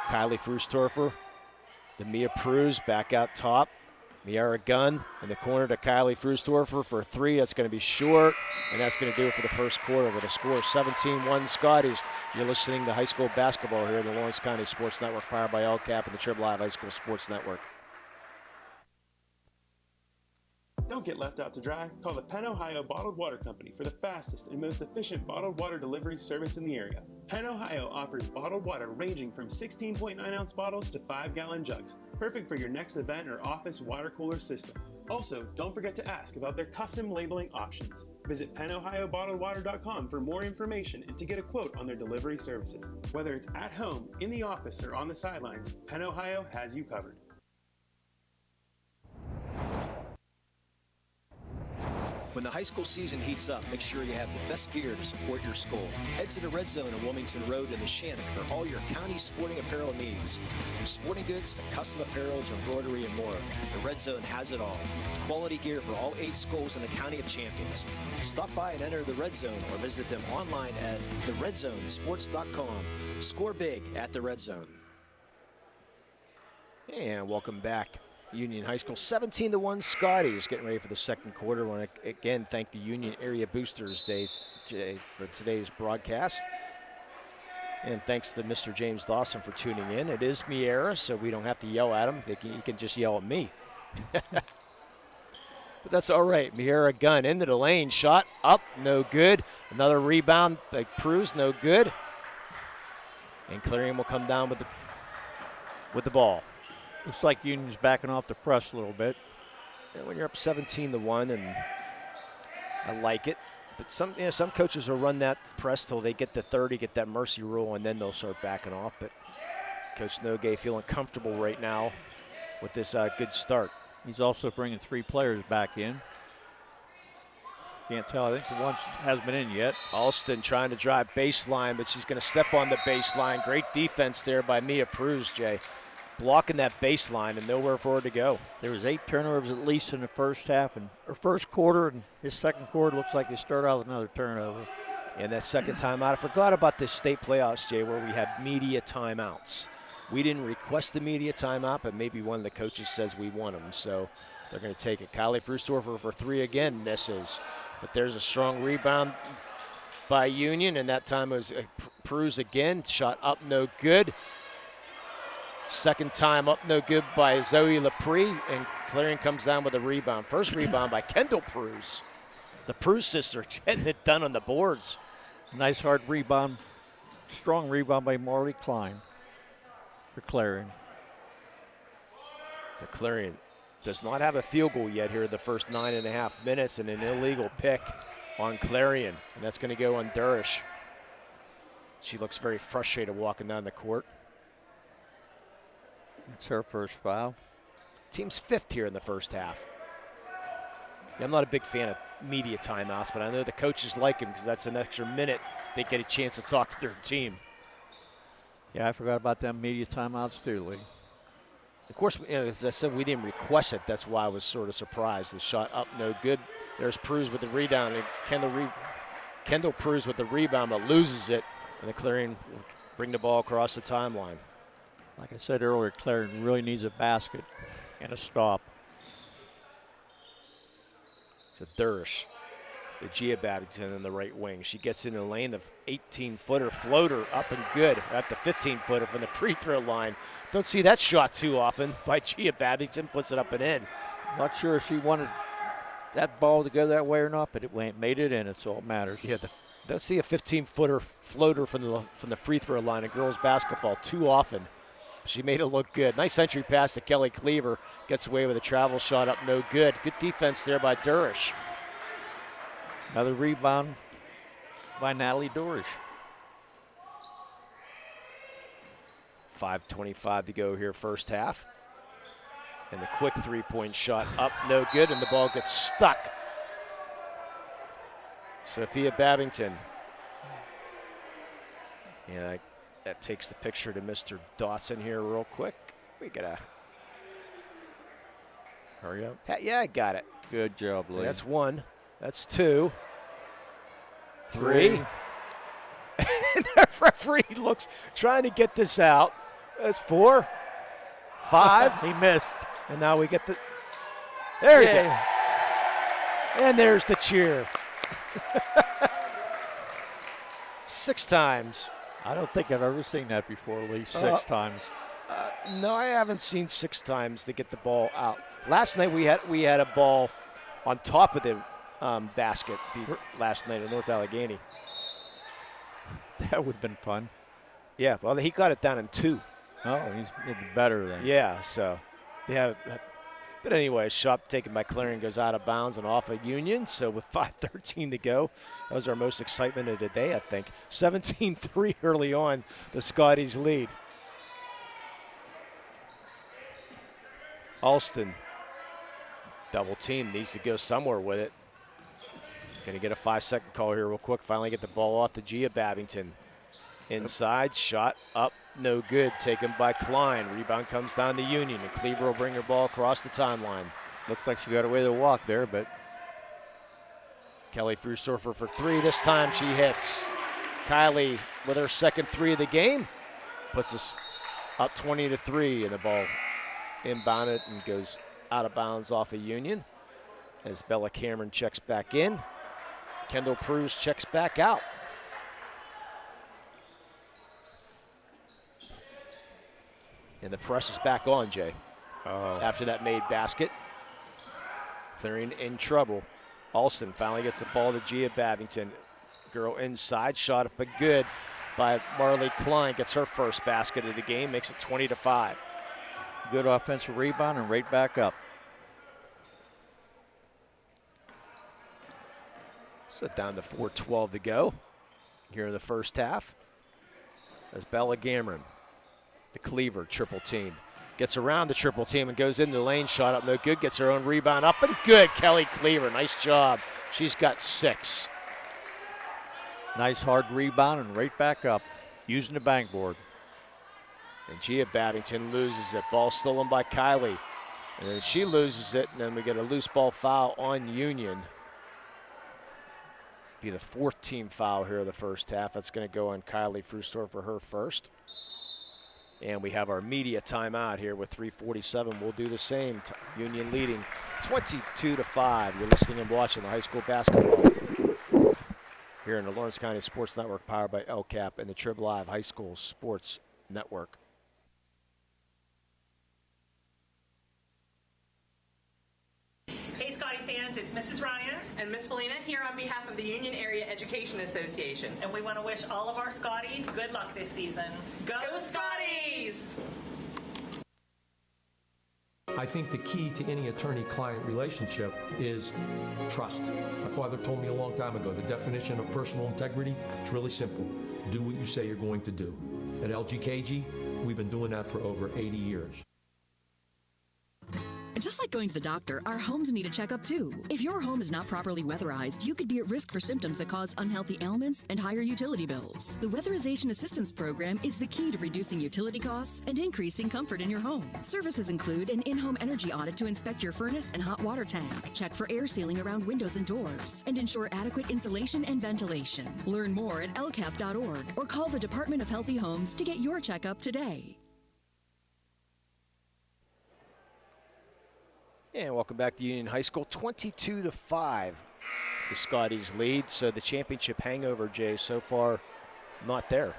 Kylie Frustorfer, Demia Pruz back out top. Miara Gunn in the corner to Kylie Frustorfer for 3. That's going to be short, and that's going to do it for the first quarter with a score of 17-1 Scotties. You're listening to high school basketball here in the Lawrence County Sports Network, powered by LCAP and the PIAA High School Sports Network. Don't get left out to dry. Call the Penn Ohio Bottled Water Company for the fastest and most efficient bottled water delivery service in the area. Penn Ohio offers bottled water ranging from 16.9-ounce bottles to 5-gallon jugs, perfect for your next event or office water cooler system. Also, don't forget to ask about their custom labeling options. Visit PennOhioBottledWater.com for more information and to get a quote on their delivery services. Whether it's at home, in the office, or on the sidelines, Penn Ohio has you covered. When the high school season heats up, make sure you have the best gear to support your school. Head to the Red Zone on Wilmington Road in the Shannon for all your county sporting apparel needs. From sporting goods to custom apparel to embroidery and more, the Red Zone has it all. Quality gear for all 8 schools in the County of Champions. Stop by and enter the Red Zone or visit them online at theredzonesports.com. Score big at the Red Zone. And welcome back. Union High School, 17-1 Scotties, getting ready for the second quarter. I want to again thank the Union Area Boosters for today's broadcast. And thanks to Mr. James Dawson for tuning in. It is Miera, so we don't have to yell at him. He can just yell at me. But that's all right. Miera Gunn into the lane, shot up, no good. Another rebound by Pruz, no good. And Clarion will come down with the ball. Looks like Union's backing off the press a little bit. Yeah, when you're up 17-1, and I like it. But some coaches will run that press till they get to 30, get that mercy rule, and then they'll start backing off. But Coach Nogay feeling comfortable right now with this good start. He's also bringing 3 players back in. Can't tell. I think the one hasn't been in yet. Alston trying to drive baseline, but she's going to step on the baseline. Great defense there by Mia Pruz, Jay. Blocking that baseline and nowhere for her to go. There was 8 turnovers at least in the first half or first quarter, and this second quarter looks like they start out with another turnover. And that second timeout, I forgot about this state playoffs, Jay, where we had media timeouts. We didn't request the media timeout, but maybe one of the coaches says we want them, so they're going to take it. Kylie Frustorfer for 3 again, misses. But there's a strong rebound by Union, and that time it was Pruz again. Shot up, no good. Second time up, no good by Zoe Lepre, and Clarion comes down with a rebound. First rebound by Kendall Pruz. The Pruz sister getting it done on the boards. Nice hard rebound, strong rebound by Marley Klein for Clarion. So Clarion does not have a field goal yet here in the first 9.5 minutes, and an illegal pick on Clarion, and that's going to go on Durish. She looks very frustrated walking down the court. It's her first foul. Team's 5th here in the first half. Yeah, I'm not a big fan of media timeouts, but I know the coaches like them because that's an extra minute they get a chance to talk to their team. Yeah, I forgot about them media timeouts too, Lee. Of course, as I said, we didn't request it. That's why I was sort of surprised. The shot up, no good. There's Pruz with the rebound. And Kendall Pruz with the rebound, but loses it. And the Clarion will bring the ball across the timeline. Like I said earlier, Clarion really needs a basket and a stop. So Durish, the Gia Babington in the right wing. She gets in the lane, the 18-footer floater up and good at the 15-footer from the free throw line. Don't see that shot too often by Gia Babington, puts it up and in. Not sure if she wanted that ball to go that way or not, but it made it in. It's all that matters. Yeah, don't see a 15-footer floater from the free throw line in girls basketball too often. She made it look good. Nice entry pass to Kelly Cleaver. Gets away with a travel shot up, no good. Good defense there by Durish. Another rebound by Natalie Durish. 5:25 to go here first half. And the quick three-point shot up, no good, and the ball gets stuck. Sophia Babington. Yeah, that takes the picture to Mr. Dawson here real quick. We got a Hurry up. Yeah, I got it. Good job, Lee. That's 1. That's 2. 3. And the referee looks, trying to get this out. That's 4. 5. He missed. And now we get the. There you Yay. go. And there's the cheer. 6 times. I don't think I've ever seen that before, Lee. 6 times. No, I haven't seen 6 times to get the ball out. Last night we had a ball on top of the basket last night in North Allegheny. That would have been fun. Yeah, well, he got it down in 2. Oh, he's a little bit better then. Yeah, so yeah. But anyway, a shot taken by Clarion goes out of bounds and off of Union. So with 5:13 to go, that was our most excitement of the day, I think. 17-3 early on, the Scotties lead. Alston, double team, needs to go somewhere with it. Going to get a 5-second call here real quick. Finally get the ball off to Gia Babington. Inside, shot up, no good. Taken by Klein. Rebound comes down to Union, and Cleaver will bring her ball across the timeline. Looks like she got away with a walk there, but Kelly Frustorfer for 3. This time she hits. Kylie with her second 3 of the game puts us up 20-3, and the ball inbounded and goes out of bounds off of Union as Bella Cameron checks back in. Kendall Pruse checks back out. And the press is back on, Jay. After that made basket. Clarion in trouble. Alston finally gets the ball to Gia Babington. Girl inside, shot up but good by Marley Klein. Gets her first basket of the game, makes it 20-5. good offensive rebound and right back up. So down to 4:12 to go here in the first half. As Bella Cameron, the Cleaver, triple teamed. Gets around the triple team and goes into the lane. Shot up no good. Gets her own rebound up and good. Kelly Cleaver, nice job. She's got 6. Nice hard rebound and right back up using the backboard. And Gia Babington loses it. Ball stolen by Kylie. And then she loses it, and then we get a loose ball foul on Union. Be the 4th team foul here of the first half. That's going to go on Kylie Frustor for her first. And we have our media timeout here with 3:47. We'll do the same. Union leading 22-5. You're listening and watching the high school basketball here in the Lawrence County Sports Network, powered by LCAP and the Trib Live High School Sports Network. Hey, Scotty fans, it's Mrs. Ryan. And Miss Felina here on behalf of the Union Area Education Association. And we want to wish all of our Scotties good luck this season. Go Scotties! I think the key to any attorney-client relationship is trust. My father told me a long time ago, the definition of personal integrity, it's really simple. Do what you say you're going to do. At LGKG, we've been doing that for over 80 years. Just like going to the doctor, our homes need a checkup too. If your home is not properly weatherized, you could be at risk for symptoms that cause unhealthy ailments and higher utility bills. The Weatherization Assistance Program is the key to reducing utility costs and increasing comfort in your home. Services include an in-home energy audit to inspect your furnace and hot water tank, check for air sealing around windows and doors, and ensure adequate insulation and ventilation. Learn more at lcap.org or call the Department of Healthy Homes to get your checkup today. And welcome back to Union High School, 22-5. The Scotties lead, so the championship hangover, Jay, so far not there.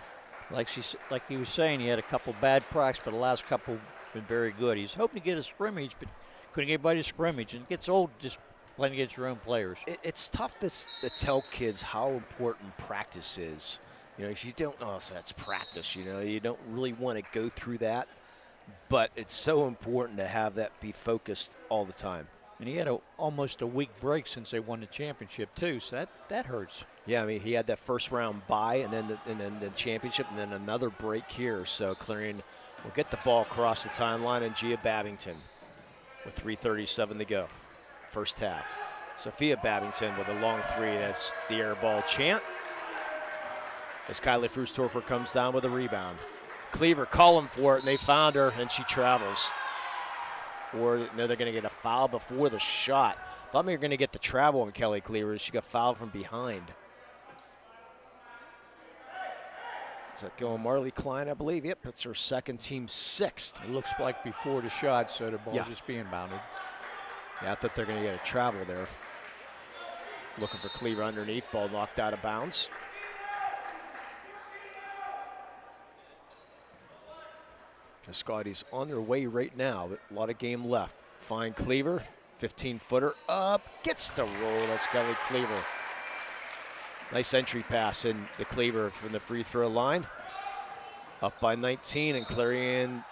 Like he was saying, he had a couple bad practices, but the last couple been very good. He's hoping to get a scrimmage, but couldn't get anybody to scrimmage. And it gets old just playing against your own players. It's tough to tell kids how important practice is. You know, if you don't, so that's practice, you know, you don't really want to go through that. But it's so important to have that be focused all the time. And he had almost a week break since they won the championship too, so that hurts. Yeah, I mean, he had that first round bye and then the championship and then another break here. So Clarion will get the ball across the timeline, and Gia Babington with 3:37 to go, first half. Sophia Babington with a long 3. That's the air ball chant. As Kylie Frustorfer comes down with a rebound. Cleaver calling for it, and they found her, and she travels. Or no, they're going to get a foul before the shot. Thought we were going to get the travel on Kelly Cleaver. She got fouled from behind. Is that going Marley Klein, I believe? Yep, it's her second, team sixth. It looks like before the shot, so the ball just being bounded. Yeah, I thought they're going to get a travel there. Looking for Cleaver underneath, ball knocked out of bounds. The Scotties on their way right now, but a lot of game left. Fine Cleaver, 15-footer up, gets the roll. That's Kelly Cleaver. Nice entry pass in the Cleaver from the free throw line. Up by 19, and Clarion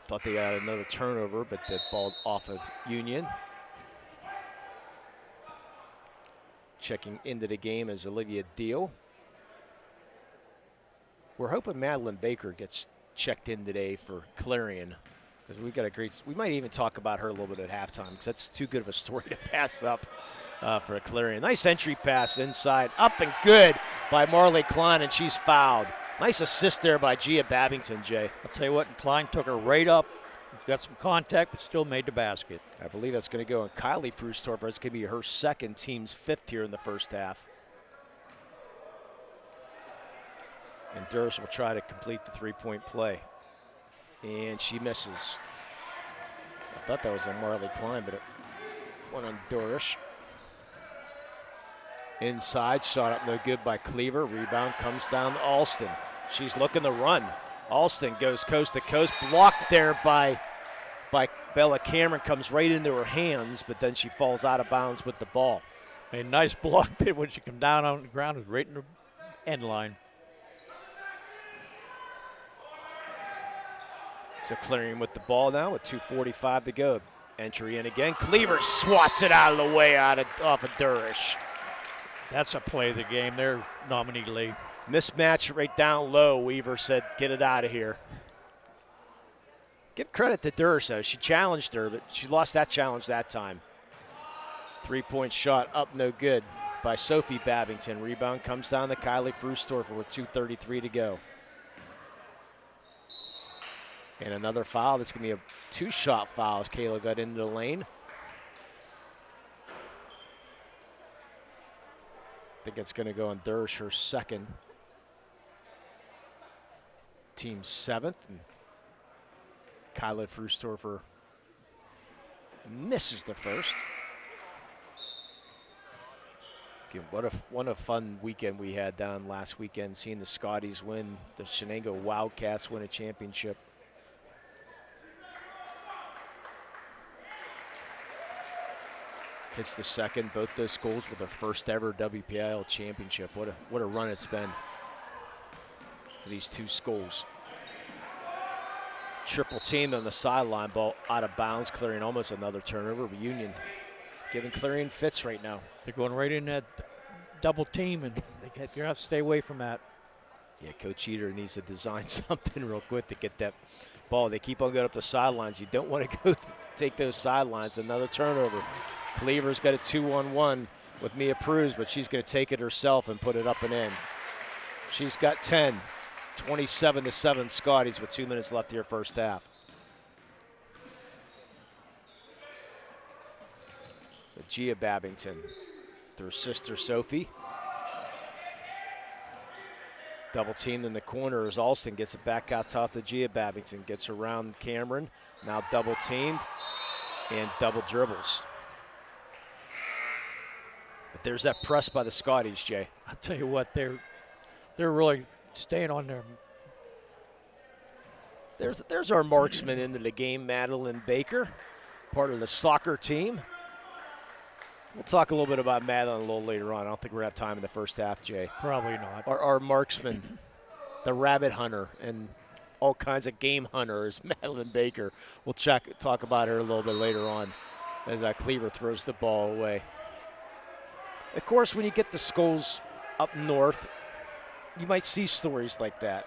thought they had another turnover, but the ball off of Union. Checking into the game is Olivia Deal. We're hoping Madeline Baker gets checked in today for Clarion, because we've got a great, we might even talk about her a little bit at halftime, because that's too good of a story to pass up for a Clarion. Nice entry pass inside, up and good by Marley Klein, and she's fouled. Nice assist there by Gia Babington, Jay. I'll tell you what, Klein took her right up, got some contact, but still made the basket. I believe that's going to go on Kylie Frustorfer. It's going to be her second, team's fifth here in the first half. And Durst will try to complete the three-point play. And she misses. I thought that was on Marley Klein, but it went on Dorish. Inside, shot up no good by Cleaver. Rebound comes down to Alston. She's looking to run. Alston goes coast to coast. Blocked there by Bella Cameron. Comes right into her hands, but then she falls out of bounds with the ball. A nice block pit when she come down on the ground. Is right in the end line. So Clarion with the ball now with 2:45 to go. Entry in again. Cleaver swats it out of the way off of Durish. That's a play of the game there, Nominee Lee. Mismatch right down low. Weaver said, get it out of here. Give credit to Durish, though. She challenged her, but she lost that challenge that time. Three-point shot up no good by Sophie Babington. Rebound comes down to Kylie Frustorfer with 2:33 to go. And another foul. That's going to be a two-shot foul as Kayla got into the lane. I think it's going to go on Durish, her second. Team seventh. And Kyla Frustorfer misses the first. Again, what a fun weekend we had down last weekend, seeing the Scotties win, the Shenango Wildcats win a championship. Hits the second. Both those schools with their first ever WPIAL championship. What a run it's been for these two schools. Triple team on the sideline, ball out of bounds. Clarion almost another turnover. But Union giving Clarion fits right now. They're going right in that double team, and you're going to have to stay away from that. Yeah, Coach Eater needs to design something real quick to get that ball. They keep on going up the sidelines. You don't want to go take those sidelines. Another turnover. Cleaver's got a 2-on-1 with Mia Pruz, but she's going to take it herself and put it up and in. She's got 10, 27-7 Scotties with 2 minutes left here first half. So Gia Babington, their sister Sophie. Double teamed in the corner as Alston gets it back out top to Gia Babington. Gets around Cameron, now double teamed and double dribbles. But there's that press by the Scotties, Jay. I'll tell you what, they're really staying on their. There's our marksman into the game, Madeline Baker, part of the soccer team. We'll talk a little bit about Madeline a little later on. I don't think we're going to have time in the first half, Jay. Probably not. Our marksman, the rabbit hunter, and all kinds of game hunter is Madeline Baker. We'll talk about her a little bit later on as Cleaver throws the ball away. Of course, when you get the schools up north, you might see stories like that.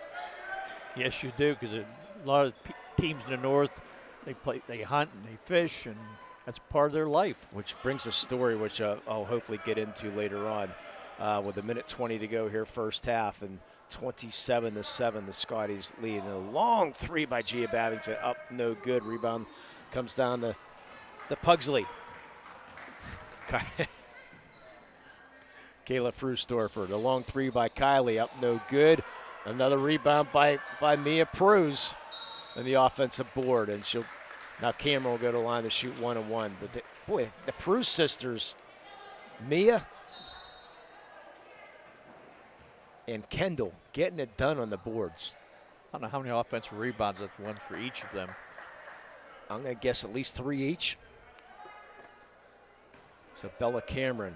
Yes, you do, because a lot of teams in the north, they hunt and they fish, and that's part of their life. Which brings a story which I'll hopefully get into later on. With 1:20 to go here first half, and 27-7 the Scotties lead. And a long three by Gia Babington, up no good. Rebound comes down to the Pugsley. Kayla Frustorfer. The long three by Kylie, up no good. Another rebound by Mia Pruz on the offensive board. And now Cameron will go to the line to shoot 1-1. But the Pruz sisters, Mia and Kendall, getting it done on the boards. I don't know how many offensive rebounds that's one for each of them. I'm going to guess at least 3 each. So Bella Cameron,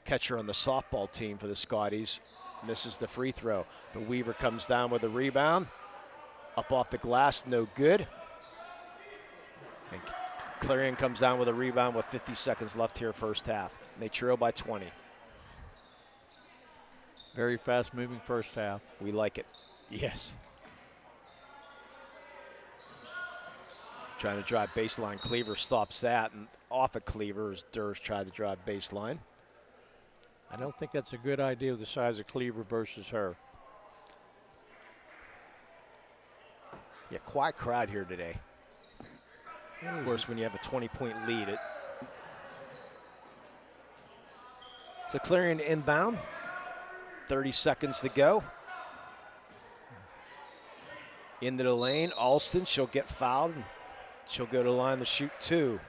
catcher on the softball team for the Scotties, misses the free throw. But Weaver comes down with a rebound. Up off the glass, no good. And Clarion comes down with a rebound with 50 seconds left here first half. And they trail by 20. Very fast-moving first half. We like it. Yes. Trying to drive baseline. Cleaver stops that. And off of Cleaver as Durst tried to drive baseline. I don't think that's a good idea with the size of Cleaver versus her. Yeah, quiet crowd here today. Of course, when you have a 20-point lead. So Clarion inbound. 30 seconds to go. Into the lane. Alston, she'll get fouled. She'll go to the line to shoot 2.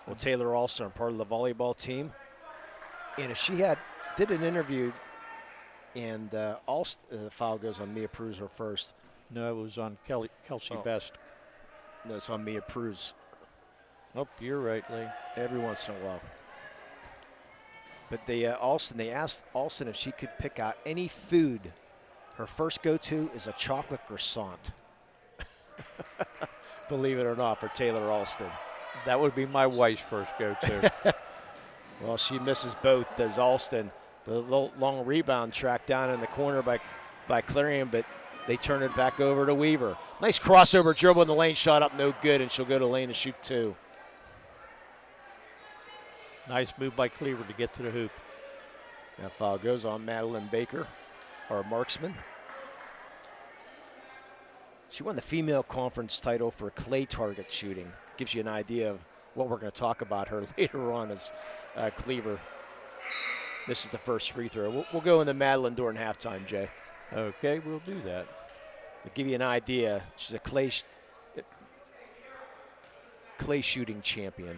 Well, Taylor Alston, part of the volleyball team. And if she did an interview, and the foul goes on Mia Pruz her first. No, it was on Kelsey Best. No, it's on Mia Pruz. Oh, you're right, Lee. Every once in a while. But they asked Alston if she could pick out any food. Her first go-to is a chocolate croissant. Believe it or not, for Taylor Alston. That would be my wife's first go-to. Well, she misses both. Does Alston. The long rebound tracked down in the corner by Clarion, but they turn it back over to Weaver. Nice crossover dribble in the lane, shot up no good, and she'll go to the lane to shoot 2. Nice move by Cleaver to get to the hoop. That foul goes on Madeline Baker, our marksman. She won the female conference title for clay target shooting. Gives you an idea of what we're going to talk about her later on as Cleaver. This is the first free throw. We'll go into Madeline during halftime, Jay. Okay, we'll do that. To give you an idea, she's a clay shooting champion.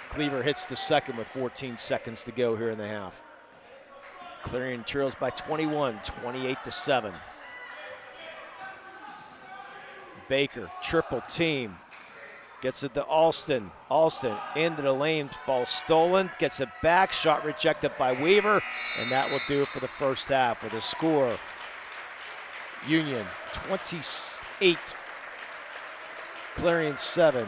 Cleaver hits the second with 14 seconds to go here in the half. Clarion trails by 21, 28-7. Baker, triple team. Gets it to Alston. Alston into the lane, ball stolen, gets it back, shot rejected by Weaver, and that will do it for the first half with a score. Union 28, Clarion 7.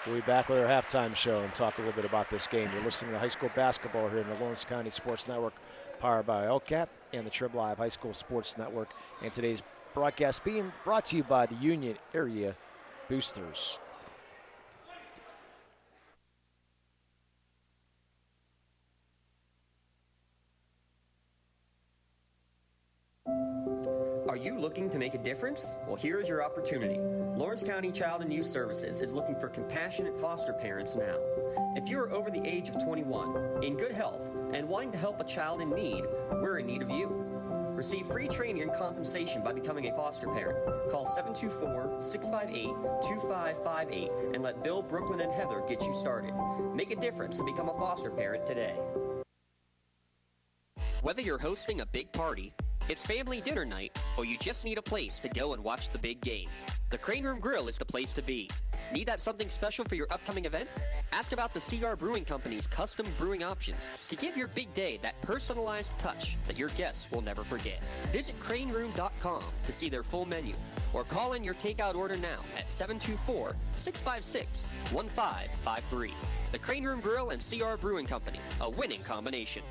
We'll be back with our halftime show and talk a little bit about this game. You're listening to high school basketball here in the Lawrence County Sports Network, powered by LCAP and the Trib Live High School Sports Network. And today's broadcast being brought to you by the Union Area Boosters. Are you looking to make a difference? Well, here is your opportunity. Lawrence County Child and Youth Services is looking for compassionate foster parents now. If you are over the age of 21, in good health, and wanting to help a child in need, we're in need of you. Receive free training and compensation by becoming a foster parent. Call 724-658-2558 and let Bill, Brooklyn, and Heather get you started. Make a difference and become a foster parent today. Whether you're hosting a big party, it's family dinner night, or you just need a place to go and watch the big game, the Crane Room Grill is the place to be. Need that something special for your upcoming event? Ask about the CR Brewing Company's custom brewing options to give your big day that personalized touch that your guests will never forget. Visit craneroom.com to see their full menu, or call in your takeout order now at 724-656-1553. The Crane Room Grill and CR Brewing Company, a winning combination.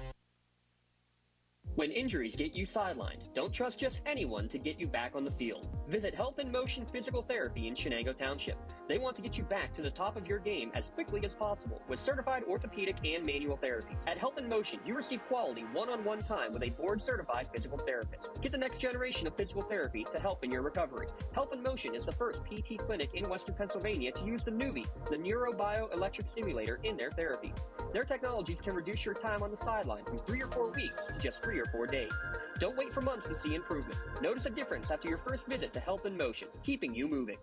When injuries get you sidelined, don't trust just anyone to get you back on the field. Visit Health in Motion Physical Therapy in Shenango Township. They want to get you back to the top of your game as quickly as possible with certified orthopedic and manual therapy. At Health in Motion, you receive quality one-on-one time with a board-certified physical therapist. Get the next generation of physical therapy to help in your recovery. Health in Motion is the first PT clinic in Western Pennsylvania to use the Nuvie, the neurobioelectric stimulator, in their therapies. Their technologies can reduce your time on the sideline from 3 or 4 weeks to just 3 or 4 days. Don't wait for months to see improvement. Notice a difference after your first visit to Health in Motion, keeping you moving.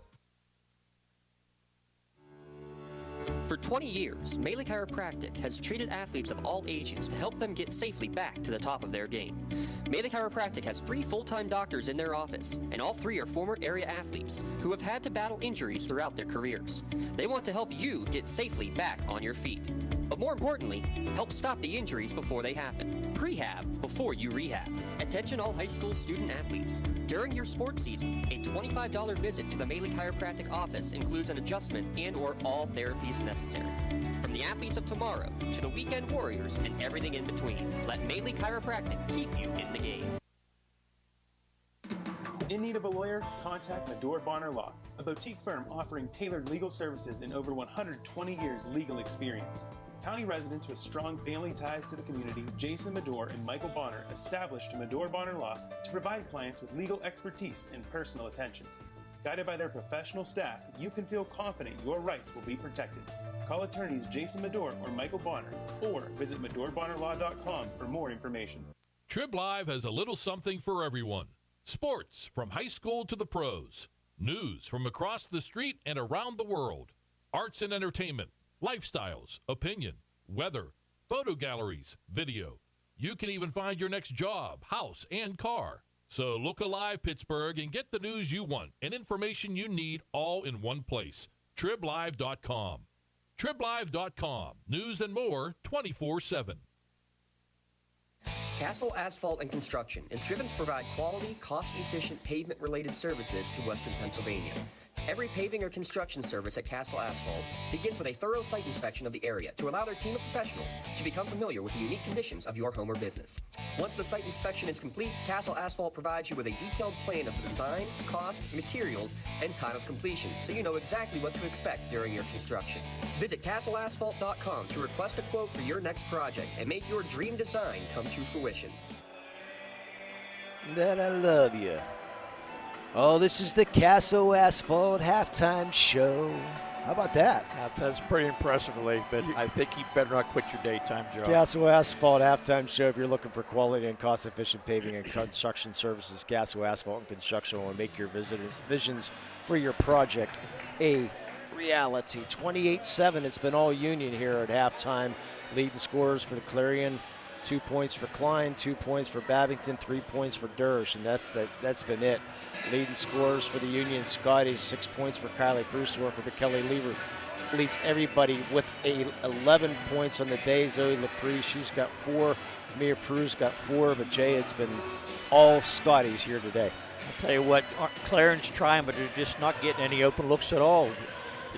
For 20 years, Melee Chiropractic has treated athletes of all ages to help them get safely back to the top of their game. Melee Chiropractic has 3 full-time doctors in their office, and all 3 are former area athletes who have had to battle injuries throughout their careers. They want to help you get safely back on your feet. But more importantly, help stop the injuries before they happen. Prehab before you rehab. Attention all high school student athletes. During your sports season, a $25 visit to the Melee Chiropractic office includes an adjustment and or all therapies necessary. From the athletes of tomorrow to the weekend warriors and everything in between, let Melee Chiropractic keep you in the game. In need of a lawyer? Contact Medore Bonner Law, a boutique firm offering tailored legal services and over 120 years legal experience. County residents with strong family ties to the community, Jason Medore and Michael Bonner, established Medore Bonner Law to provide clients with legal expertise and personal attention. Guided by their professional staff, you can feel confident your rights will be protected. Call attorneys Jason Medore or Michael Bonner, or visit MedoreBonnerLaw.com for more information. Trib Live has a little something for everyone. Sports from high school to the pros. News from across the street and around the world. Arts and entertainment. Lifestyles, opinion, weather, photo galleries, video. You can even find your next job, house, and car. So look alive, Pittsburgh, and get the news you want and information you need all in one place. TribLive.com. TribLive.com. News and more 24/7. Castle Asphalt and Construction is driven to provide quality, cost-efficient pavement-related services to Western Pennsylvania. Every paving or construction service at Castle Asphalt begins with a thorough site inspection of the area to allow their team of professionals to become familiar with the unique conditions of your home or business. Once the site inspection is complete, Castle Asphalt provides you with a detailed plan of the design, cost, materials, and time of completion, so you know exactly what to expect during your construction. Visit castleasphalt.com to request a quote for your next project and make your dream design come to fruition. That I love you. Oh, this is the Castle Asphalt halftime show. How about that? That's pretty impressive, Lee, but I think you better not quit your daytime job. Castle Asphalt halftime show. If you're looking for quality and cost-efficient paving and construction services, Castle Asphalt and Construction will make your visions for your project a reality. 28-7. It's been all Union here at halftime. Leading scorers for the Clarion. 2 points for Klein, 2 points for Babington, 3 points for Dersh, and that's been it. Leading scorers for the Union Scotties, 6 points for Kylie Frustor, for Kelly Lever. Leads everybody with 11 points on the day. Zoe Lepre, she's got 4. Mia Prew's got 4, but Jay, it's been all Scotties here today. I'll tell you what, Clarion's trying, but they're just not getting any open looks at all.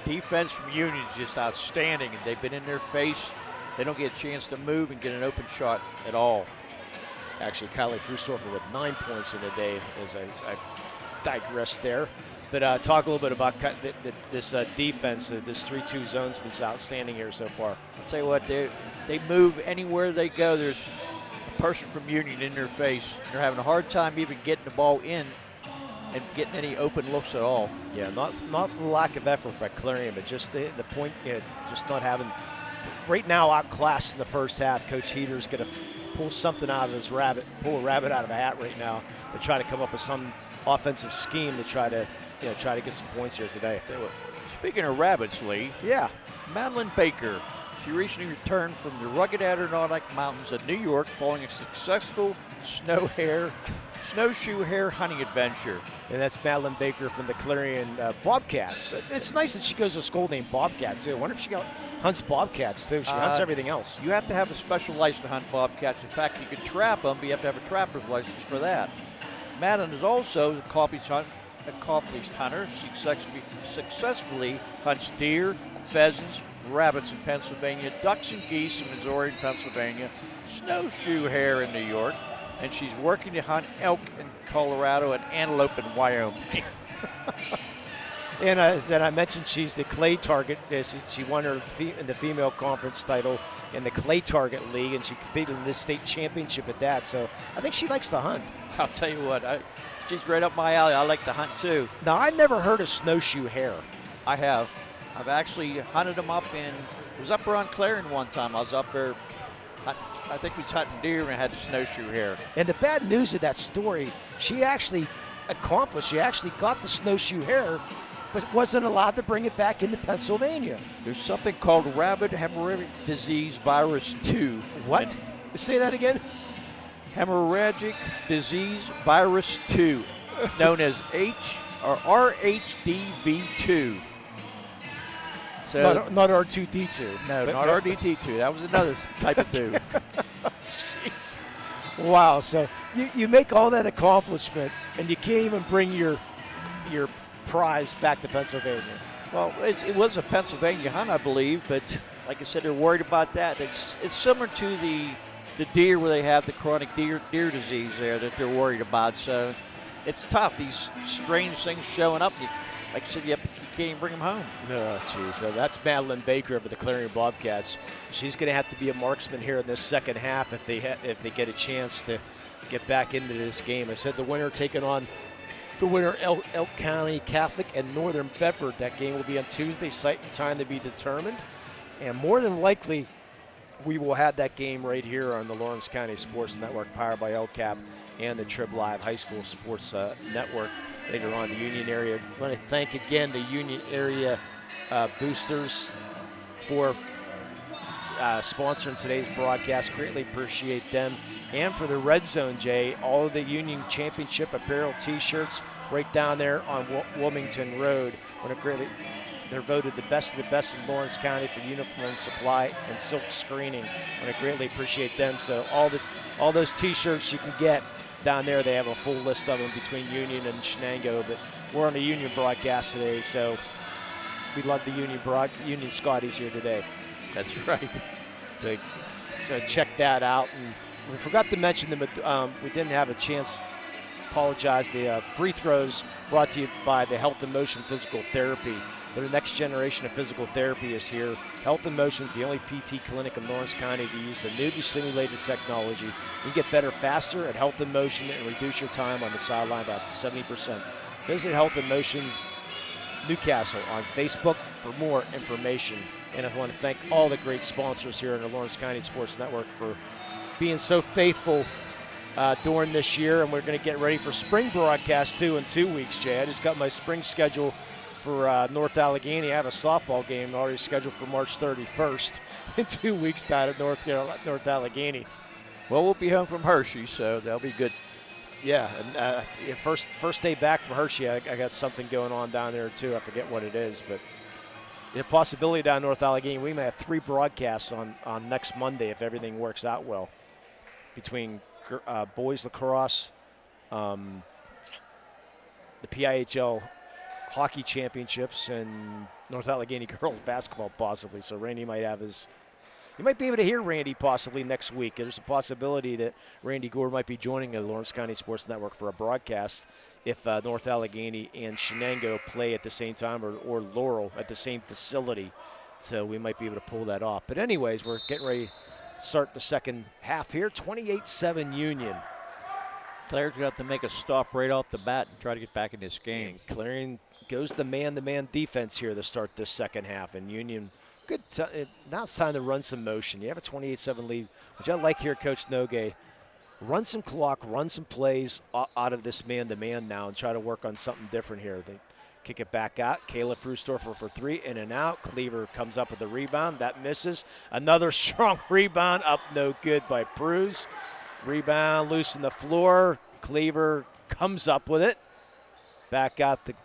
The defense from Union is just outstanding, and they've been in their face. They don't get a chance to move and get an open shot at all. Actually, Kylie Frustorfer with 9 points in the day, as I digress there. But talk a little bit about this defense. This 3-2 zone's been outstanding here so far. I'll tell you what, they move anywhere they go. There's a person from Union in their face. They're having a hard time even getting the ball in and getting any open looks at all. Yeah, not for the lack of effort by Clarion, but just the point, just not having. Right now, outclassed in the first half. Coach Heater's going to pull something out of his pull a rabbit out of a hat right now to try to come up with some offensive scheme to try to get some points here today. Speaking of rabbits, Lee. Yeah. Madeline Baker. She recently returned from the rugged Adirondack Mountains of New York following a successful snowshoe hare hunting adventure. And that's Madeline Baker from the Clarion Bobcats. It's nice that she goes to a school named Bobcat, too. I wonder if she hunts Bobcats, too. She hunts everything else. You have to have a special license to hunt Bobcats. In fact, you can trap them, but you have to have a trapper's license for that. Madeline is also an accomplished hunter. She successfully hunts deer, pheasants, rabbits in Pennsylvania, ducks and geese in Missouri and Pennsylvania, snowshoe hare in New York, and she's working to hunt elk in Colorado and antelope in Wyoming. And as I mentioned, she's the clay target. She won her in the female conference title in the clay target league, and she competed in the state championship at that. So I think she likes to hunt. I'll tell you what, she's right up my alley. I like to hunt too. Now, I never heard of snowshoe hare. I have. I've actually hunted them up I was up around Clarion one time. I was up there, I think we was hunting deer and had the snowshoe hare. And the bad news of that story, she actually got the snowshoe hare, but wasn't allowed to bring it back into Pennsylvania. There's something called rabbit hemorrhagic disease virus 2. What? Say that again? Hemorrhagic disease virus 2, known as RHDV2. So, not R2D2. No, not RDT2. That was another type of 2. Jeez. Wow. So you make all that accomplishment, and you can't even bring your prize back to Pennsylvania. Well, it was a Pennsylvania hunt, I believe, but like I said, they're worried about that. It's similar to the deer where they have the chronic deer disease there that they're worried about. So it's tough. These strange things showing up. Like I said, you can't even bring them home. Oh, geez. So that's Madeline Baker of the Clarion Bobcats. She's going to have to be a marksman here in this second half if they get a chance to get back into this game. I said the winner taking on the winner, Elk County Catholic and Northern Bedford. That game will be on Tuesday, site and time to be determined. And more than likely, we will have that game right here on the Lawrence County Sports Network, powered by LCAP and the Trib Live High School Sports Network later on. The Union area. I want to thank again the Union area boosters for sponsoring today's broadcast. Greatly appreciate them. And for the Red Zone, Jay, all of the Union Championship apparel T-shirts right down there on Wilmington Road. They're voted the best of the best in Lawrence County for uniform supply and silk screening. And I greatly appreciate them. So all those T-shirts you can get down there. They have a full list of them between Union and Shenango. But we're on the Union broadcast today, so we love the Union Scotties here today. That's right. So check that out. And we forgot to mention them. We didn't have a chance. Apologize. The free throws brought to you by the Health and Motion Physical Therapy. The next generation of physical therapy is here. Health and Motion is the only PT clinic in Lawrence County to use the newly simulated technology. You can get better faster at Health and Motion and reduce your time on the sideline by up to 70%. Visit Health and Motion Newcastle on Facebook for more information. And I want to thank all the great sponsors here in the Lawrence County Sports Network for being so faithful during this year. And we're going to get ready for spring broadcast too in 2 weeks, Jay. I just got my spring schedule for North Allegheny. I have a softball game already scheduled for March 31st in 2 weeks down at North Allegheny. Well, we'll be home from Hershey, so that'll be good. Yeah, and first day back from Hershey, I got something going on down there too. I forget what it is, but the possibility down North Allegheny, we may have 3 broadcasts on next Monday if everything works out well, between boys lacrosse, the PIAA hockey championships, and North Allegheny girls basketball possibly. So Randy might have you might be able to hear Randy possibly next week. There's a possibility that Randy Gore might be joining the Lawrence County Sports Network for a broadcast if North Allegheny and Shenango play at the same time, or Laurel at the same facility. So we might be able to pull that off. But anyways, we're getting ready to start the second half here. 28-7 Union. Clarion's going to have to make a stop right off the bat and try to get back in this game. And Clarion goes the man-to-man defense here to start this second half. And Union, now it's time to run some motion. You have a 28-7 lead, which I like here, Coach Nogue. Run some clock, run some plays out of this man-to-man now and try to work on something different here. They kick it back out. Kayla Frustorfer for 3, in and out. Cleaver comes up with the rebound. That misses. Another strong rebound, up no good by Pruz. Rebound, loose in the floor. Cleaver comes up with it. Back out the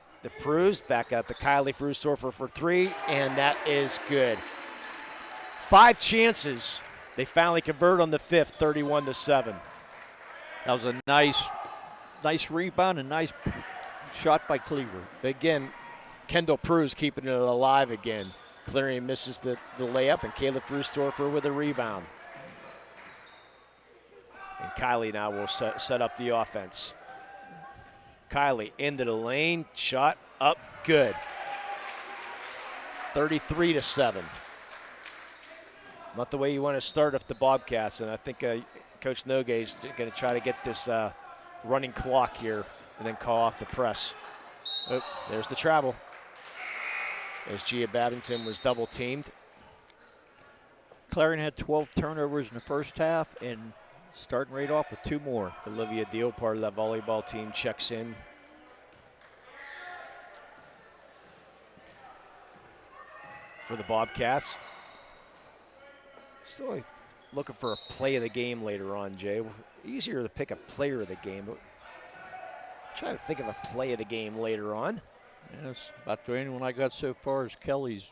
Pruz. Back out the Kylie Frustorfer for 3, and that is good. 5 chances. They finally convert on the 5th, 31-7. That was a nice rebound and nice shot by Cleaver. Again, Kendall Pruz keeping it alive again. Clarion misses the layup, and Kayla Frustorfer with a rebound. And Kylie now will set up the offense. Kylie into the lane, shot up, good. 33-7. Not the way you want to start off the Bobcats, and I think Coach Nogay is going to try to get this running clock here and then call off the press. Oh, there's the travel. As Gia Babington was double teamed. Clarion had 12 turnovers in the first half and starting right off with 2 more. Olivia Deal, part of that volleyball team, checks in. For the Bobcats. Still looking for a play of the game later on, Jay. Easier to pick a player of the game. But trying to think of a play of the game later on. Yeah, that's about the only one I got so far is Kelly's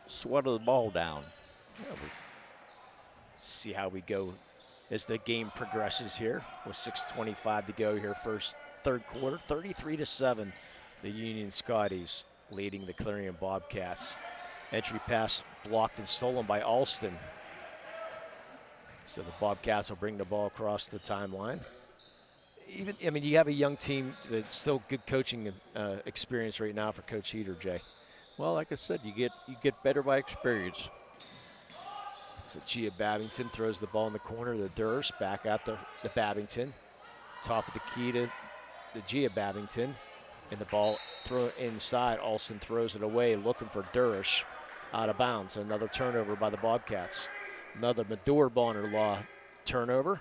sweat of the ball down. Yeah, we'll see how we go as the game progresses here with 6:25 to go here, third quarter. 33-7, the Union Scotties leading the Clarion Bobcats. Entry pass blocked and stolen by Alston. So the Bobcats will bring the ball across the timeline. You have a young team that's still good coaching experience right now for Coach Heater, Jay. Well, like I said, you get better by experience. So Gia Babington throws the ball in the corner. The Durst back out the Babington. Top of the key to the Gia Babington. And the ball thrown inside. Alston throws it away, looking for Durish out of bounds. Another turnover by the Bobcats. Another Medore Bonner Law turnover.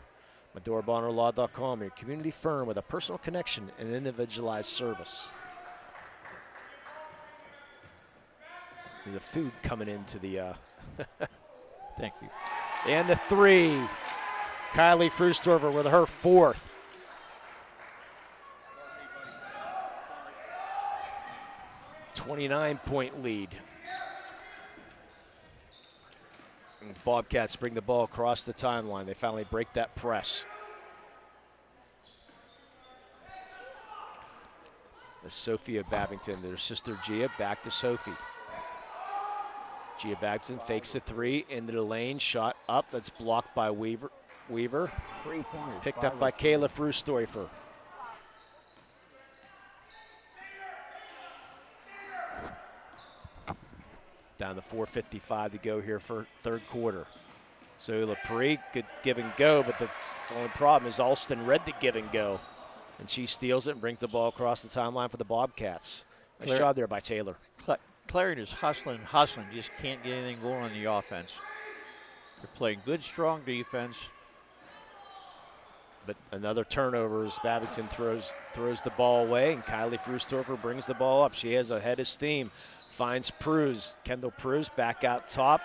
MedoreBonnerLaw.com, your community firm with a personal connection and individualized service. The food coming into the Thank you. And the 3. Kylie Frustorfer with her 4th. .29 lead. And Bobcats bring the ball across the timeline. They finally break that press. As Sophia Babington, their sister Gia, back to Sophie. Gia Babington fakes the 3 into the lane, shot up. That's blocked by Weaver. 3 pointers. Picked up by Kayla Frustorfer. Down to 4:55 to go here for third quarter. So LaPree, good give and go, but the only problem is Alston read the give and go. And she steals it and brings the ball across the timeline for the Bobcats. Nice job there by Taylor. Clarion is hustling, just can't get anything going on the offense. They're playing good, strong defense. But another turnover as Babington throws the ball away, and Kylie Frustorfer brings the ball up. She has a head of steam. Finds Pruz, Kendall Pruz back out top.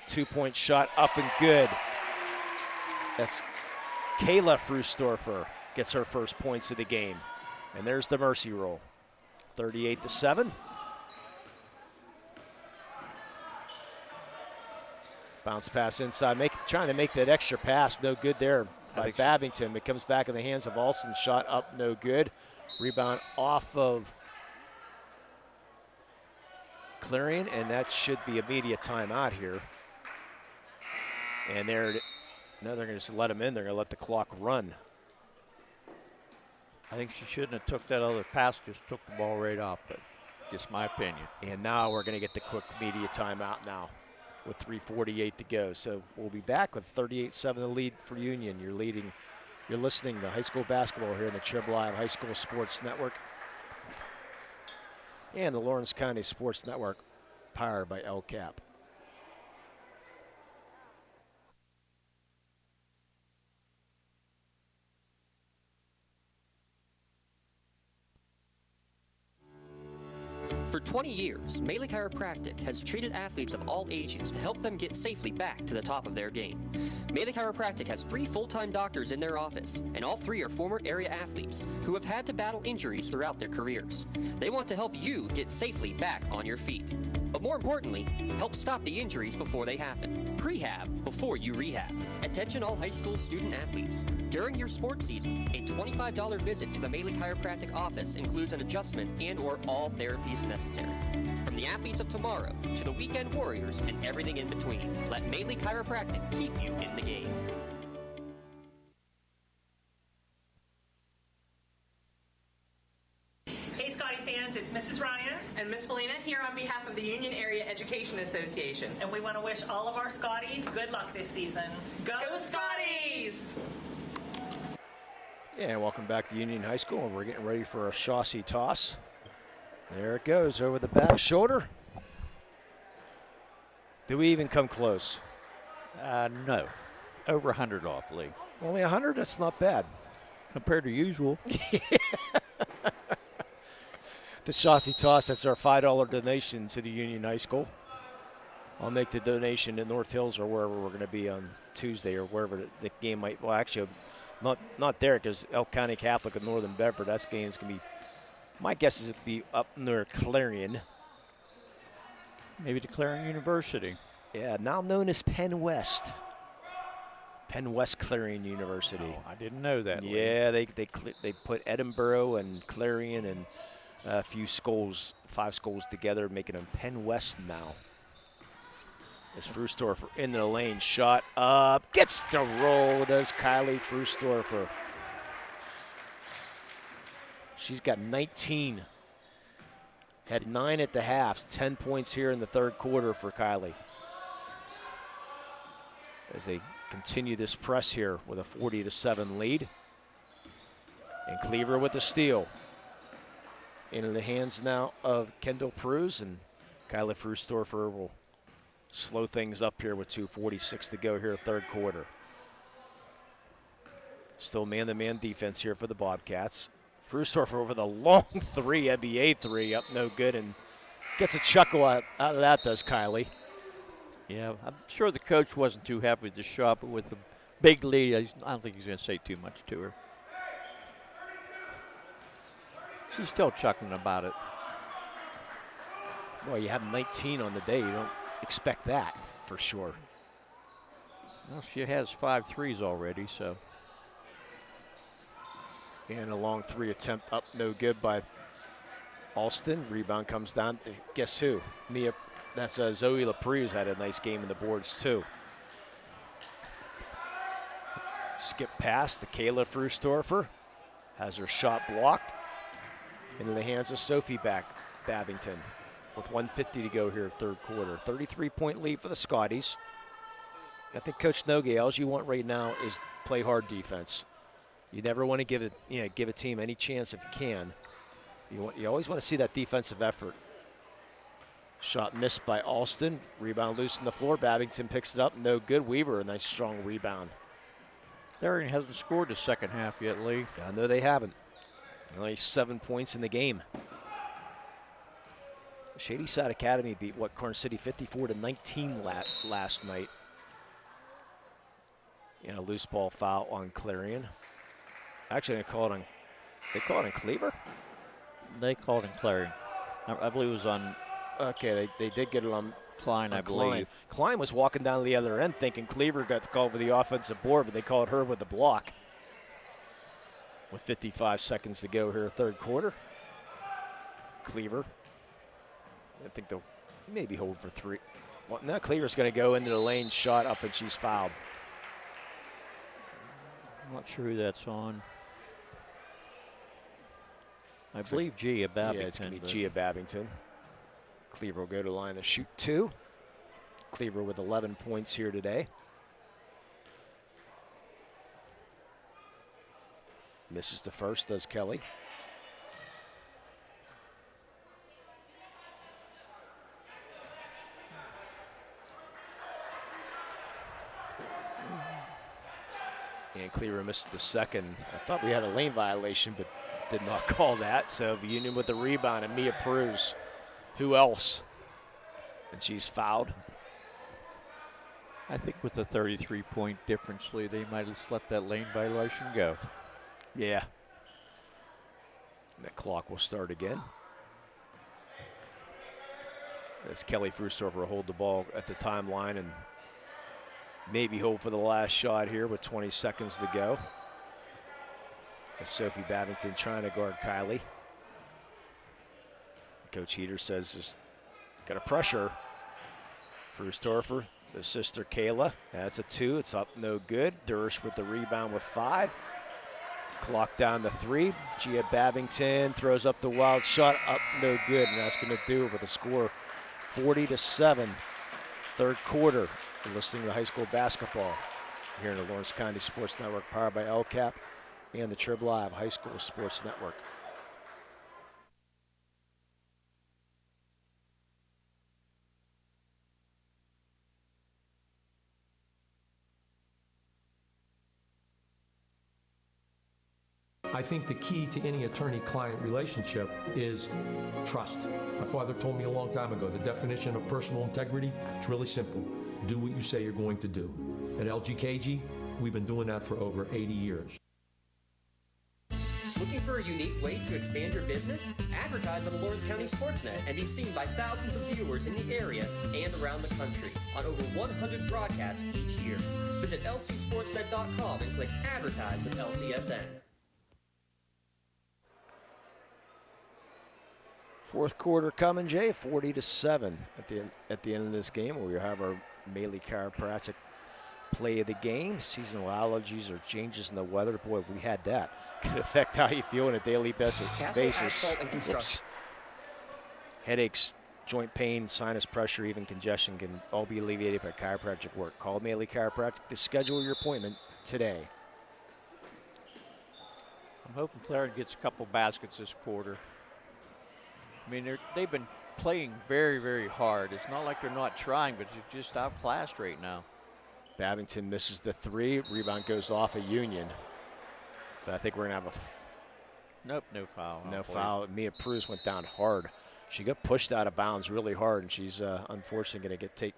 2-point shot up and good. That's Kayla Frustorfer gets her first points of the game. And there's the mercy roll. 38-7. Bounce pass inside, trying to make that extra pass, no good there by Babington. It comes back in the hands of Alston, shot up, no good. Rebound off of Clarion, and that should be immediate timeout here. And they're going to just let him in. They're going to let the clock run. I think she shouldn't have took that other pass, just took the ball right off, but just my opinion. And now we're going to get the quick media timeout now with 3:48 to go. So we'll be back with 38-7 the lead for Union. You're listening to high school basketball here in the PIAA High School Sports Network and the Lawrence County Sports Network, powered by LCAP. For 20 years, Melee Chiropractic has treated athletes of all ages to help them get safely back to the top of their game. Melee Chiropractic has 3 full-time doctors in their office, and all 3 are former area athletes who have had to battle injuries throughout their careers. They want to help you get safely back on your feet. But more importantly, help stop the injuries before they happen. Prehab before you rehab. Attention all high school student athletes. During your sports season, a $25 visit to the Melee Chiropractic office includes an adjustment and/or all therapies necessary. From the athletes of tomorrow to the weekend warriors and everything in between, let Melee Chiropractic keep you in the game. Union Area Education Association. And we want to wish all of our Scotties good luck this season. Go Scotties! Yeah, and welcome back to Union High School. We're getting ready for a chassis toss. There it goes, over the back shoulder. Did we even come close? No. Over 100 off, Lee. Only 100? That's not bad. Compared to usual. The chassis toss, that's our $5 donation to the Union High School. I'll make the donation in North Hills or wherever we're going to be on Tuesday or wherever the game might. Well, actually, not there because Elk County Catholic of Northern Bedford. That game's going to be, my guess is it'll be up near Clarion. Maybe to Clarion University. Yeah, now known as Penn West. Penn West Clarion University. Oh, I didn't know that. Yeah, they put Edinburgh and Clarion and a few schools, 5 schools together, making them Penn West now. As Frustorfer into the lane, shot up, gets the roll, does Kylie Frustorfer. She's got 19. Had 9 at the half, 10 points here in the third quarter for Kylie. As they continue this press here with a 40-7 lead. And Cleaver with the steal. Into the hands now of Kendall Pruse, and Kylie Frustorfer will slow things up here with 2:46 to go here, third quarter. Still man-to-man defense here for the Bobcats. Frustorfer over the long three, NBA three, up no good, and gets a chuckle out of that, does Kylie. Yeah, I'm sure the coach wasn't too happy with the shot, but with the big lead, I don't think he's going to say too much to her. She's still chuckling about it. Well, you have 19 on the day. You don't expect that for sure. Well, she has 5 threes already, so. And a long 3 attempt up, no good by Alston. Rebound comes down to guess who? Mia. That's Zoe LaPruse had a nice game in the boards too. Skip pass to Kayla Frustorfer. Has her shot blocked. Into the hands of Sophie Babington with 1:50 to go here, third quarter. 33-point lead for the Scotties. I think Coach Nogue, all you want right now is play hard defense. You never want to give a team any chance if you can. You always want to see that defensive effort. Shot missed by Alston. Rebound loose on the floor. Babington picks it up. No good. Weaver, a nice strong rebound. Clarion hasn't scored the second half yet, Lee. I know they haven't. Only 7 points in the game. Shadyside Academy beat Corn City 54-19 last night. And a loose ball foul on Clarion. Actually, they call it on Cleaver? They called in Clarion. I believe it was on. Okay, they did get it on Klein, I believe. Klein was walking down the other end thinking Cleaver got the call for the offensive board, but they called her with the block. With 55 seconds to go here, third quarter. Cleaver. I think they'll maybe hold for 3. Well, now Cleaver's going to go into the lane, shot up, and she's fouled. I'm not sure who that's on. I believe Gia Babington. Yeah, it's going to be Gia Babington. Cleaver will go to the line to shoot 2. Cleaver with 11 points here today. Misses the first, does Kelly. And Cleaver missed the second. I thought we had a lane violation, but did not call that. So the Union with the rebound, and Mia Pruse. Who else? And she's fouled. I think with the 33-point difference, Lee, they might have let that lane violation go. Yeah. And that clock will start again. As Kelly Frustorfer will hold the ball at the timeline and maybe hold for the last shot here with 20 seconds to go. As Sophie Babington trying to guard Kylie. Coach Heater says just got to pressure. Frustorfer, the sister Kayla. That's a 2. It's up, no good. Durish with the rebound with 5. Clock down to 3. Gia Babington throws up the wild shot, up, no good. And that's going to do it with a score 40-7, third quarter. You're listening to high school basketball here in the Lawrence County Sports Network, powered by LCAP and the Trib Live High School Sports Network. I think the key to any attorney-client relationship is trust. My father told me a long time ago, the definition of personal integrity, it's really simple. Do what you say you're going to do. At LGKG, we've been doing that for over 80 years. Looking for a unique way to expand your business? Advertise on the Lawrence County SportsNet and be seen by thousands of viewers in the area and around the country on over 100 broadcasts each year. Visit lcsportsnet.com and click Advertise with LCSN. Fourth quarter coming, Jay, 40-7 at the end of this game, where we have our Maley Chiropractic play of the game. Seasonal allergies or changes in the weather. Boy, if we had that, could affect how you feel on a daily basis. Oops. Headaches, joint pain, sinus pressure, even congestion can all be alleviated by chiropractic work. Call Maley Chiropractic to schedule your appointment today. I'm hoping Clarion gets a couple baskets this quarter. I mean, they've been playing very, very hard. It's not like they're not trying, but they're just outclassed right now. Babington misses the three. Rebound goes off of Union. But I think we're going to have Nope, no foul. no foul. Mia Pruz went down hard. She got pushed out of bounds really hard, and she's unfortunately going to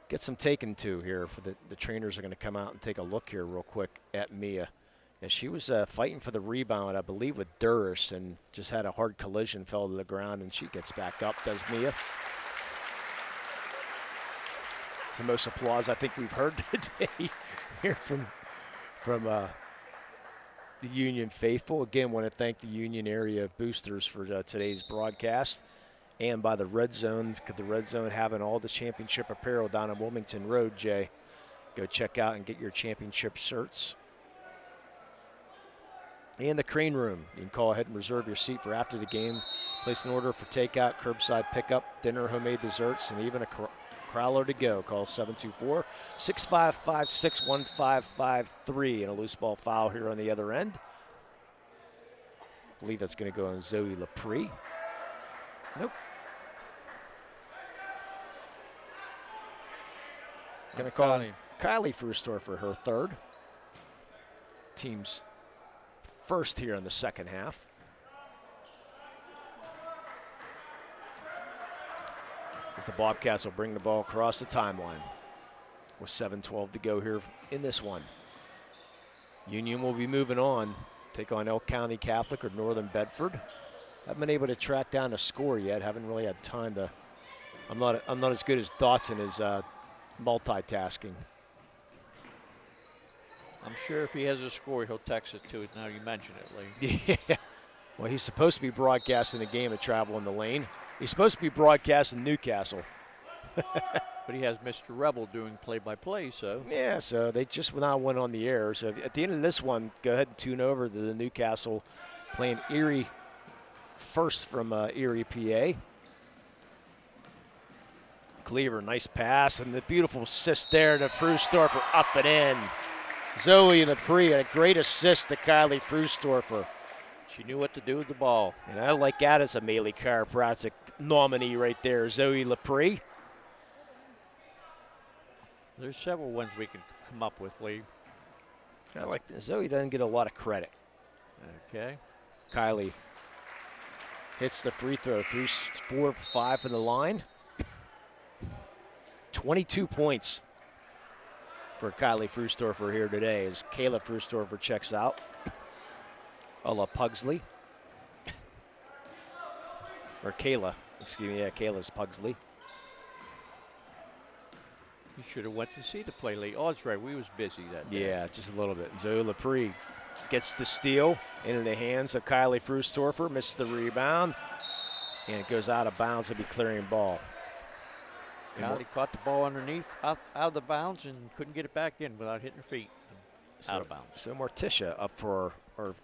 get some taken to here. For the trainers are going to come out and take a look here real quick at Mia. Yeah, she was fighting for the rebound, I believe, with Duris, and just had a hard collision, fell to the ground, and she gets back up, does Mia. It's the most applause I think we've heard today here from the Union faithful. Again, want to thank the Union area boosters for today's broadcast, and by the Red Zone, because the Red Zone having all the championship apparel down on Wilmington Road, Jay. Go check out and get your championship shirts. And the Crane Room. You can call ahead and reserve your seat for after the game. Place an order for takeout, curbside pickup, dinner, homemade desserts, and even a crowler to go. Call 724-6556-1553. And a loose ball foul here on the other end. I believe that's going to go on Zoe Lepre. Nope. Going to call Kylie Frustor for her third. Team's first here in the second half. As the Bobcats will bring the ball across the timeline with 7:12 to go here in this one. Union will be moving on, take on Elk County Catholic or Northern Bedford. Haven't been able to track down a score yet. Haven't really had time to. I'm not as good as Dotson as multitasking. I'm sure if he has a score, he'll text it to it. Now you mention it, Lee. Yeah. Well, he's supposed to be broadcasting the game of Travel in the Lane. He's supposed to be broadcasting Newcastle. But he has Mr. Rebel doing play-by-play, so. Yeah, so they just now went on the air. So at the end of this one, go ahead and tune over to the Newcastle playing Erie first from Erie, PA. Cleaver, nice pass, and the beautiful assist there to Frustorfer up and in. Zoe Lepre, a great assist to Kylie Frustorfer. She knew what to do with the ball. And I like that as a Maley Chiropractic nominee right there, Zoe Lepre. There's several ones we can come up with, Lee. I like that. Zoe doesn't get a lot of credit. Okay. Kylie hits the free throw, 4-5 from the line. 22 points for Kylie Frustorfer here today as Kayla Frustorfer checks out. Ella Pugsley. Or Kayla, excuse me, yeah, Kayla's Pugsley. You should have went to see the play, Lee. Oh, that's right, we was busy that day. Yeah, just a little bit. Zoe Lepre gets the steal into the hands of Kylie Frustorfer, misses the rebound, and it goes out of bounds. It'll be Clarion ball. Kylie caught the ball underneath, out of the bounds, and couldn't get it back in without hitting her feet. Out of bounds. So Morticia up for our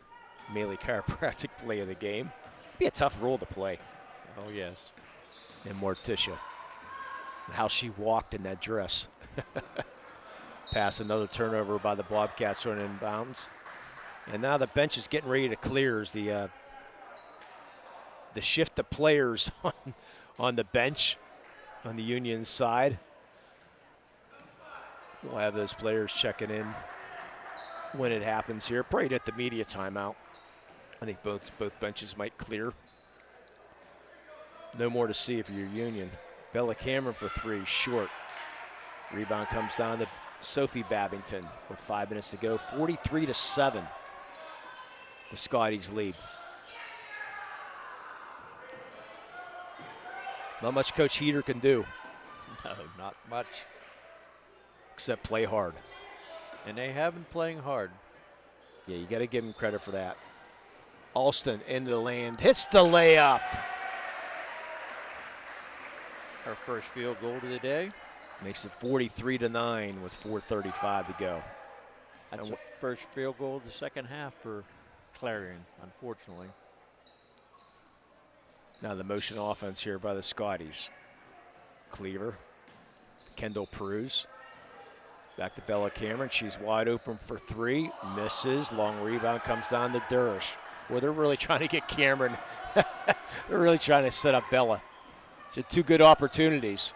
Maley Chiropractic play of the game. Be a tough role to play. Oh, yes. And Morticia. How she walked in that dress. Pass, another turnover by the Bobcats running in bounds. And now the bench is getting ready to clear as the shift of players on the bench on the Union side. We'll have those players checking in when it happens here. Probably at the media timeout. I think both benches might clear. No more to see for your Union. Bella Cameron for three, short. Rebound comes down to Sophie Babington with 5 minutes to go. 43-7. The Scotties lead. Not much Coach Heater can do. No, not much. Except play hard. And they have been playing hard. Yeah, you got to give him credit for that. Alston into the lane, hits the layup. Our first field goal of the day. Makes it 43-9 with 4:35 to go. That's the first field goal of the second half for Clarion, unfortunately. Now the motion offense here by the Scotties. Cleaver, Kendall Peruse. Back to Bella Cameron. She's wide open for three. Misses. Long rebound comes down to Durish. Well, they're really trying to get Cameron. They're really trying to set up Bella. She had two good opportunities.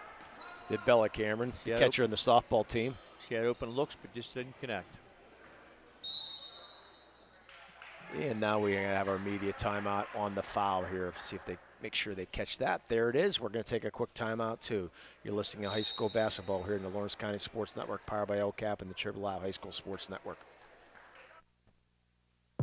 Did Bella Cameron, catcher in the softball team. She had open looks, but just didn't connect. And now we're going to have our media timeout on the foul here. See if they make sure they catch that. There it is. We're going to take a quick timeout, too. You're listening to high school basketball here in the Lawrence County Sports Network, powered by LCAP and the PIAA High School Sports Network.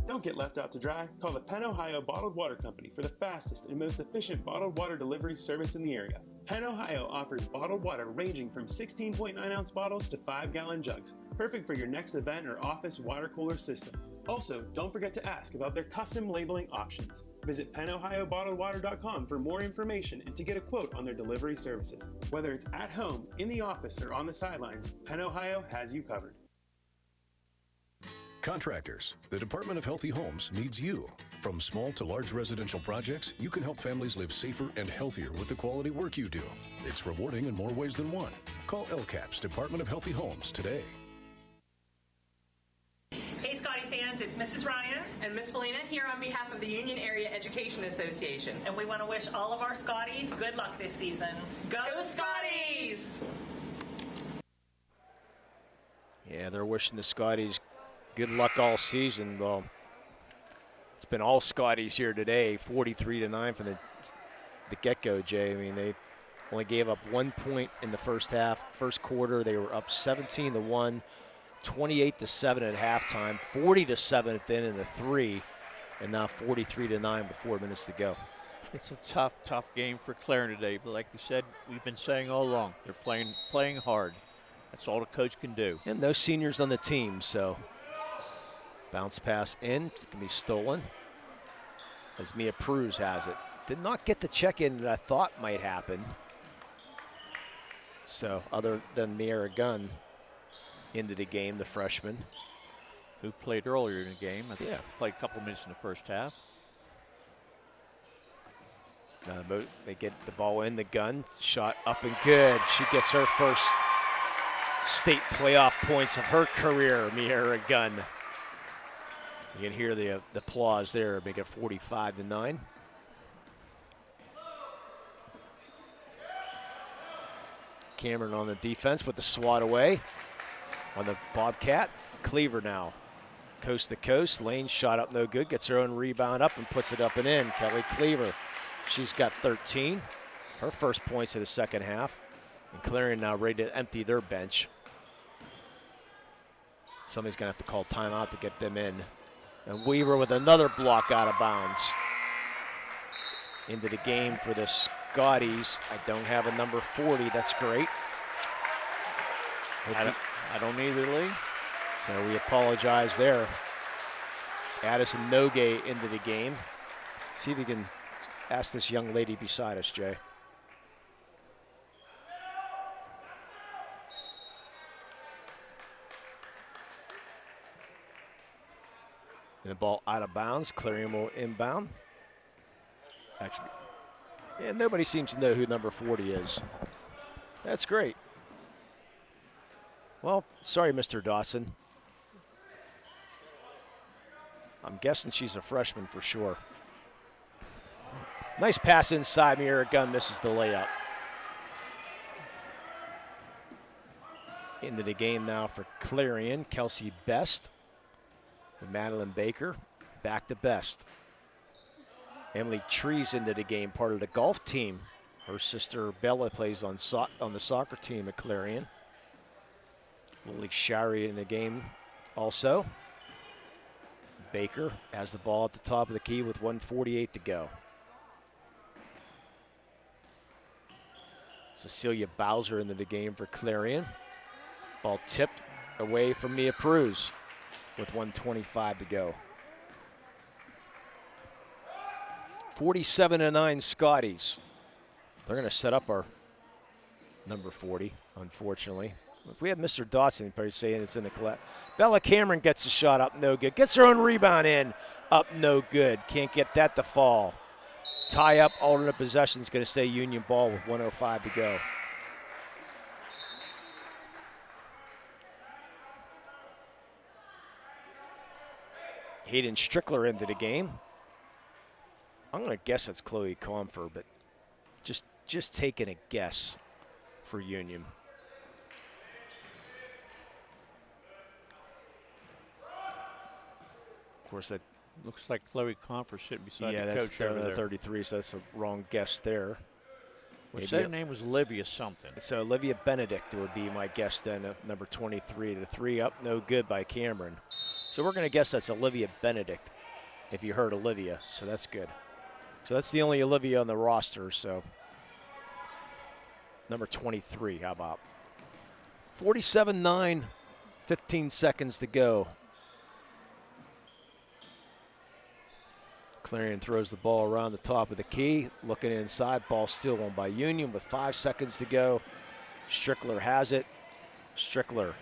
Don't get left out to dry. Call the Penn Ohio Bottled Water Company for the fastest and most efficient bottled water delivery service in the area. Penn Ohio offers bottled water ranging from 16.9-ounce bottles to 5-gallon jugs, perfect for your next event or office water cooler system. Also, don't forget to ask about their custom labeling options. Visit PennOhioBottledWater.com for more information and to get a quote on their delivery services. Whether it's at home, in the office, or on the sidelines, Penn Ohio has you covered. Contractors, the Department of Healthy Homes needs you. From small to large residential projects, you can help families live safer and healthier with the quality work you do. It's rewarding in more ways than one. Call LCAP's Department of Healthy Homes today. Hey, Scotty fans, it's Mrs. Ryan. And Miss Felina here on behalf of the Union Area Education Association. And we want to wish all of our Scotties good luck this season. Go Scotties! Yeah, they're wishing the Scotties good luck all season. Well, it's been all Scotties here today, 43-9 from the get-go, Jay. I mean, they only gave up 1 point in the first half. First quarter, they were up 17-1, 28-7 at halftime, 40-7 at the end of the three, and now 43-9 with 4 minutes to go. It's a tough game for Clarion today, but like you said, we've been saying all along, they're playing hard. That's all the coach can do. And no seniors on the team, so bounce pass in, it can be stolen as Mia Peruse has it. Did not get the check-in that I thought might happen. So other than Mia Gunn into the game, the freshman. Who played earlier in the game. I think she played a couple minutes in the first half. They get the ball in, the Gunn, shot up and good. She gets her first state playoff points of her career, Mia Gunn. You can hear the applause there, make it 45-9. Cameron on the defense with the swat away on the Bobcat. Cleaver now, coast to coast. Lane shot up no good, gets her own rebound up and puts it up and in. Kelly Cleaver, she's got 13. Her first points of the second half. And Clarion now ready to empty their bench. Somebody's going to have to call timeout to get them in. And Weaver with another block out of bounds. Into the game for the Scotties. I don't have a number 40. That's great. I don't either, Lee. So we apologize there. Addison Nogue into the game. See if you can ask this young lady beside us, Jay. And the ball out of bounds. Clarion will inbound. Actually, Yeah, nobody seems to know who number 40 is. That's great. Well, sorry, Mr. Dawson. I'm guessing she's a freshman for sure. Nice pass inside. Mira Gunn misses the layup. Into the game now for Clarion. Kelsey Best. And Madeline Baker back to Best. Emily Trees into the game, part of the golf team. Her sister Bella plays on the soccer team at Clarion. Lily Shari in the game also. Baker has the ball at the top of the key with 1:48 to go. Cecilia Bowser into the game for Clarion. Ball tipped away from Mia Pruz with 1:25 to go. 47-9 Scotties. They're going to set up our number 40, unfortunately. If we had Mr. Dawson, he'd probably say it's in the collect. Bella Cameron gets a shot up, no good. Gets her own rebound in, up, no good. Can't get that to fall. Tie up, alternate possession is going to stay Union ball with 1:05 to go. Hayden Strickler into the game. I'm going to guess it's Chloe Comfer, but just taking a guess for Union. Of course, that looks like Chloe Comfer sitting beside yeah, the that's coach over there. 33, so that's a wrong guess there. Well, her name was Olivia something. So Olivia Benedict would be my guess then, number 23. The three up, no good by Cameron. So we're going to guess that's Olivia Benedict if you heard Olivia, so that's good. So that's the only Olivia on the roster, so number 23, how about? 47-9, 15 seconds to go. Clarion throws the ball around the top of the key, looking inside, ball still on by Union with 5 seconds to go. Strickler has it. Strickler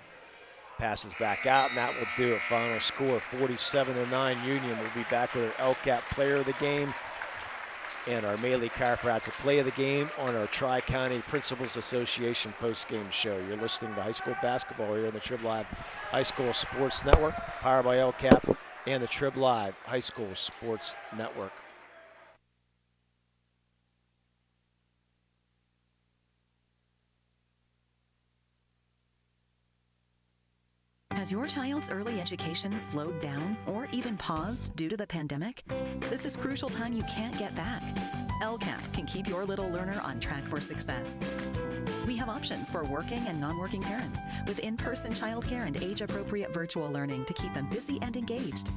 passes back out, and that will do it. Final score, 47-9. Union will be back with our LCAP player of the game and our Melee Chiropractic play of the game on our Tri-County Principals Association post-game show. You're listening to high school basketball here on the Trib Live High School Sports Network, powered by LCAP and the Trib Live High School Sports Network. Has your child's early education slowed down or even paused due to the pandemic? This is crucial time you can't get back. LCAP can keep your little learner on track for success. We have options for working and non-working parents with in-person childcare and age-appropriate virtual learning to keep them busy and engaged.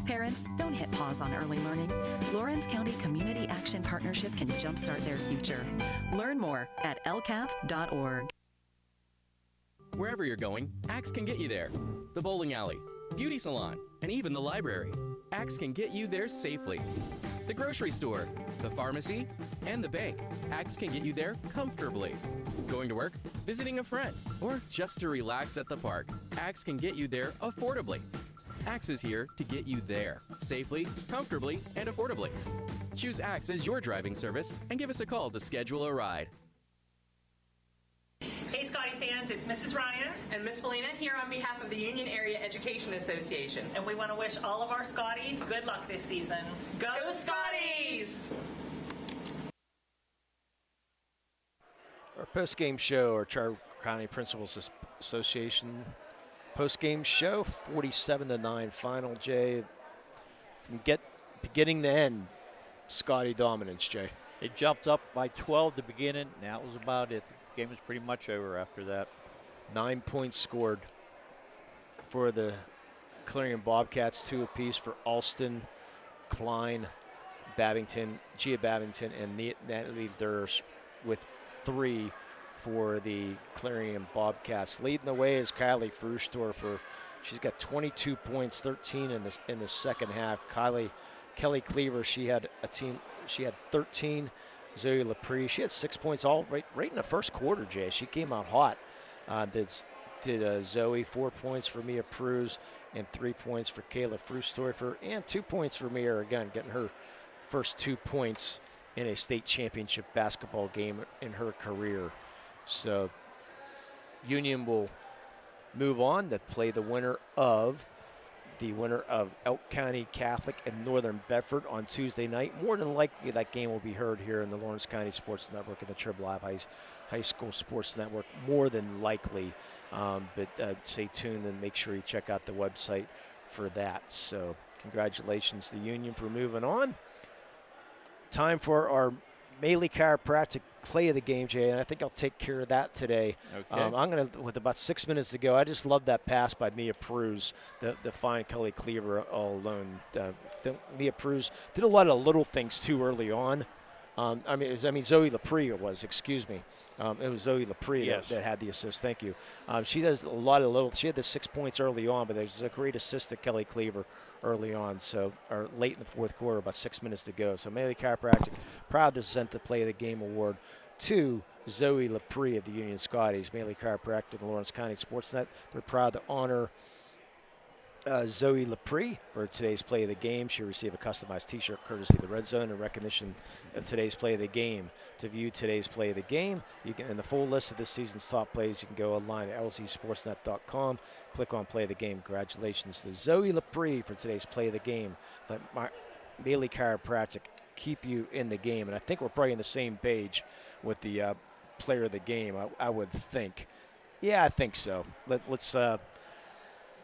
Parents, don't hit pause on early learning. Lawrence County Community Action Partnership can jumpstart their future. Learn more at lcap.org. Wherever you're going, Axe can get you there. The bowling alley, beauty salon, and even the library. Axe can get you there safely. The grocery store, the pharmacy, and the bank. Axe can get you there comfortably. Going to work, visiting a friend, or just to relax at the park. Axe can get you there affordably. Axe is here to get you there safely, comfortably, and affordably. Choose Axe as your driving service and give us a call to schedule a ride. Hey Scotty fans, it's Mrs. Ryan and Miss Felina here on behalf of the Union Area Education Association. And we want to wish all of our Scotties good luck this season. Go Scotties! Our post-game show, our Tri-County Principals Association post-game show, 47-9 final, Jay. From beginning to end, Scotty dominance, Jay. They jumped up by 12 to begin it, and that was about it. The game was pretty much over after that. 9 points scored for the Clarion Bobcats, 2 apiece for Alston, Klein, Gia Babington, and Natalie Durst with 3 for the Clarion Bobcats. Leading the way is Kylie Frustorfer. She's got 22 points, 13 in the second half. Kelly Cleaver, she had 13. Zoe Laprie, she had 6 points right in the first quarter, Jay. She came out hot. Did Zoe, 4 points for Mia Pruz, and 3 points for Kayla Frustorfer, and 2 points for Mia again, getting her first 2 points in a state championship basketball game in her career. So Union will move on to play the winner of Elk County Catholic and Northern Bedford on Tuesday night. More than likely, that game will be heard here in the Lawrence County Sports Network and the Trib Live High School Sports Network, more than likely. But stay tuned and make sure you check out the website for that. So congratulations to Union for moving on. Time for our Maley Chiropractic play of the game, Jay, and I think I'll take care of that today. Okay. I'm going to, with about 6 minutes to go, I just love that pass by Mia Pruz, the fine Kelly Cleaver all alone. Mia Pruz did a lot of little things too early on. Zoe Lepre it was, excuse me. It was Zoe Lepre that had the assist. Thank you. She does a lot of little. She had the 6 points early on, but there's a great assist to Kelly Cleaver early on. So, or late in the fourth quarter, about 6 minutes to go. So, Maley Chiropractic proud to present the Play of the Game award to Zoe Lepre of the Union Scotties. Maley Chiropractic and Lawrence County SportsNet. They're proud to honor Zoe Lepre for today's Play of the Game. She received a customized T-shirt courtesy of the Red Zone in recognition of today's Play of the Game. To view today's Play of the Game, you can, and the full list of this season's top plays, you can go online at lcsportsnet.com. Click on Play of the Game. Congratulations to Zoe Lepre for today's Play of the Game. Let Maley Chiropractic keep you in the game, and I think we're probably on the same page with the Player of the Game. I would think. Yeah, I think so. Let's.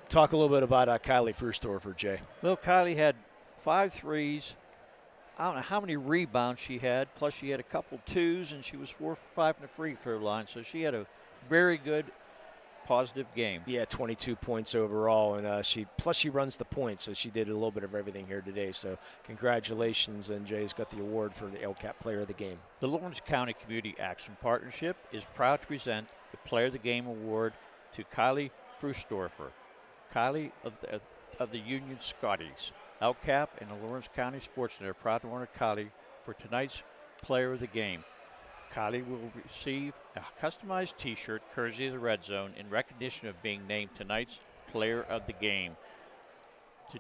Talk a little bit about Kylie Frustorfer, Jay. Well, Kylie had 5 threes. I don't know how many rebounds she had, plus she had a couple twos, and she was 4 for 5 in the free throw line. So she had a very good, positive game. Yeah, 22 points overall, and she runs the points, so she did a little bit of everything here today. So congratulations, and Jay's got the award for the LCAP Player of the Game. The Lawrence County Community Action Partnership is proud to present the Player of the Game award to Kylie Frustorfer. Kylie of the Union Scotties. LCAP and the Lawrence County SportsNet are proud to honor Kylie for tonight's Player of the Game. Kylie will receive a customized T-shirt courtesy of the Red Zone in recognition of being named tonight's Player of the Game.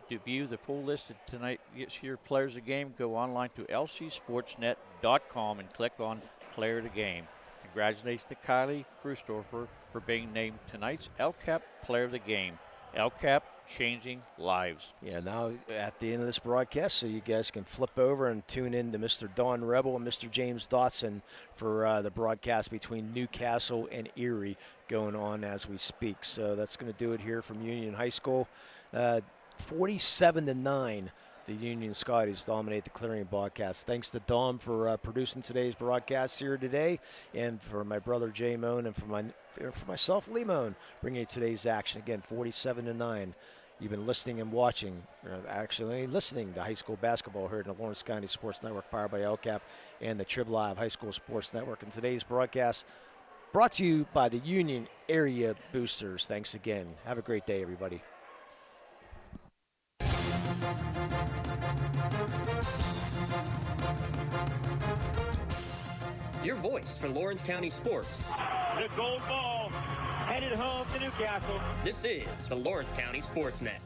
To view the full list of tonight's year's Players of the Game, go online to lcsportsnet.com and click on Player of the Game. Congratulations to Kylie Frustorfer for being named tonight's LCAP Player of the Game. LCAP, changing lives. Yeah, now at the end of this broadcast, so you guys can flip over and tune in to Mr. Don Rebel and Mr. James Dotson for the broadcast between Newcastle and Erie going on as we speak. So that's going to do it here from Union High School. 47-9. The Union Scotties dominate the Clarion Bobcats. Thanks to Dom for producing today's broadcast here today, and for my brother Jay Moan, and for myself, Lee Moan, bringing you today's action. Again, 47-9. You've been listening and watching, actually listening to high school basketball here in the Lawrence County Sports Network, powered by LCAP and the Trib Live High School Sports Network. And today's broadcast brought to you by the Union Area Boosters. Thanks again. Have a great day, everybody. Your voice for Lawrence County sports. The gold ball headed home to Newcastle. This is the Lawrence County SportsNet.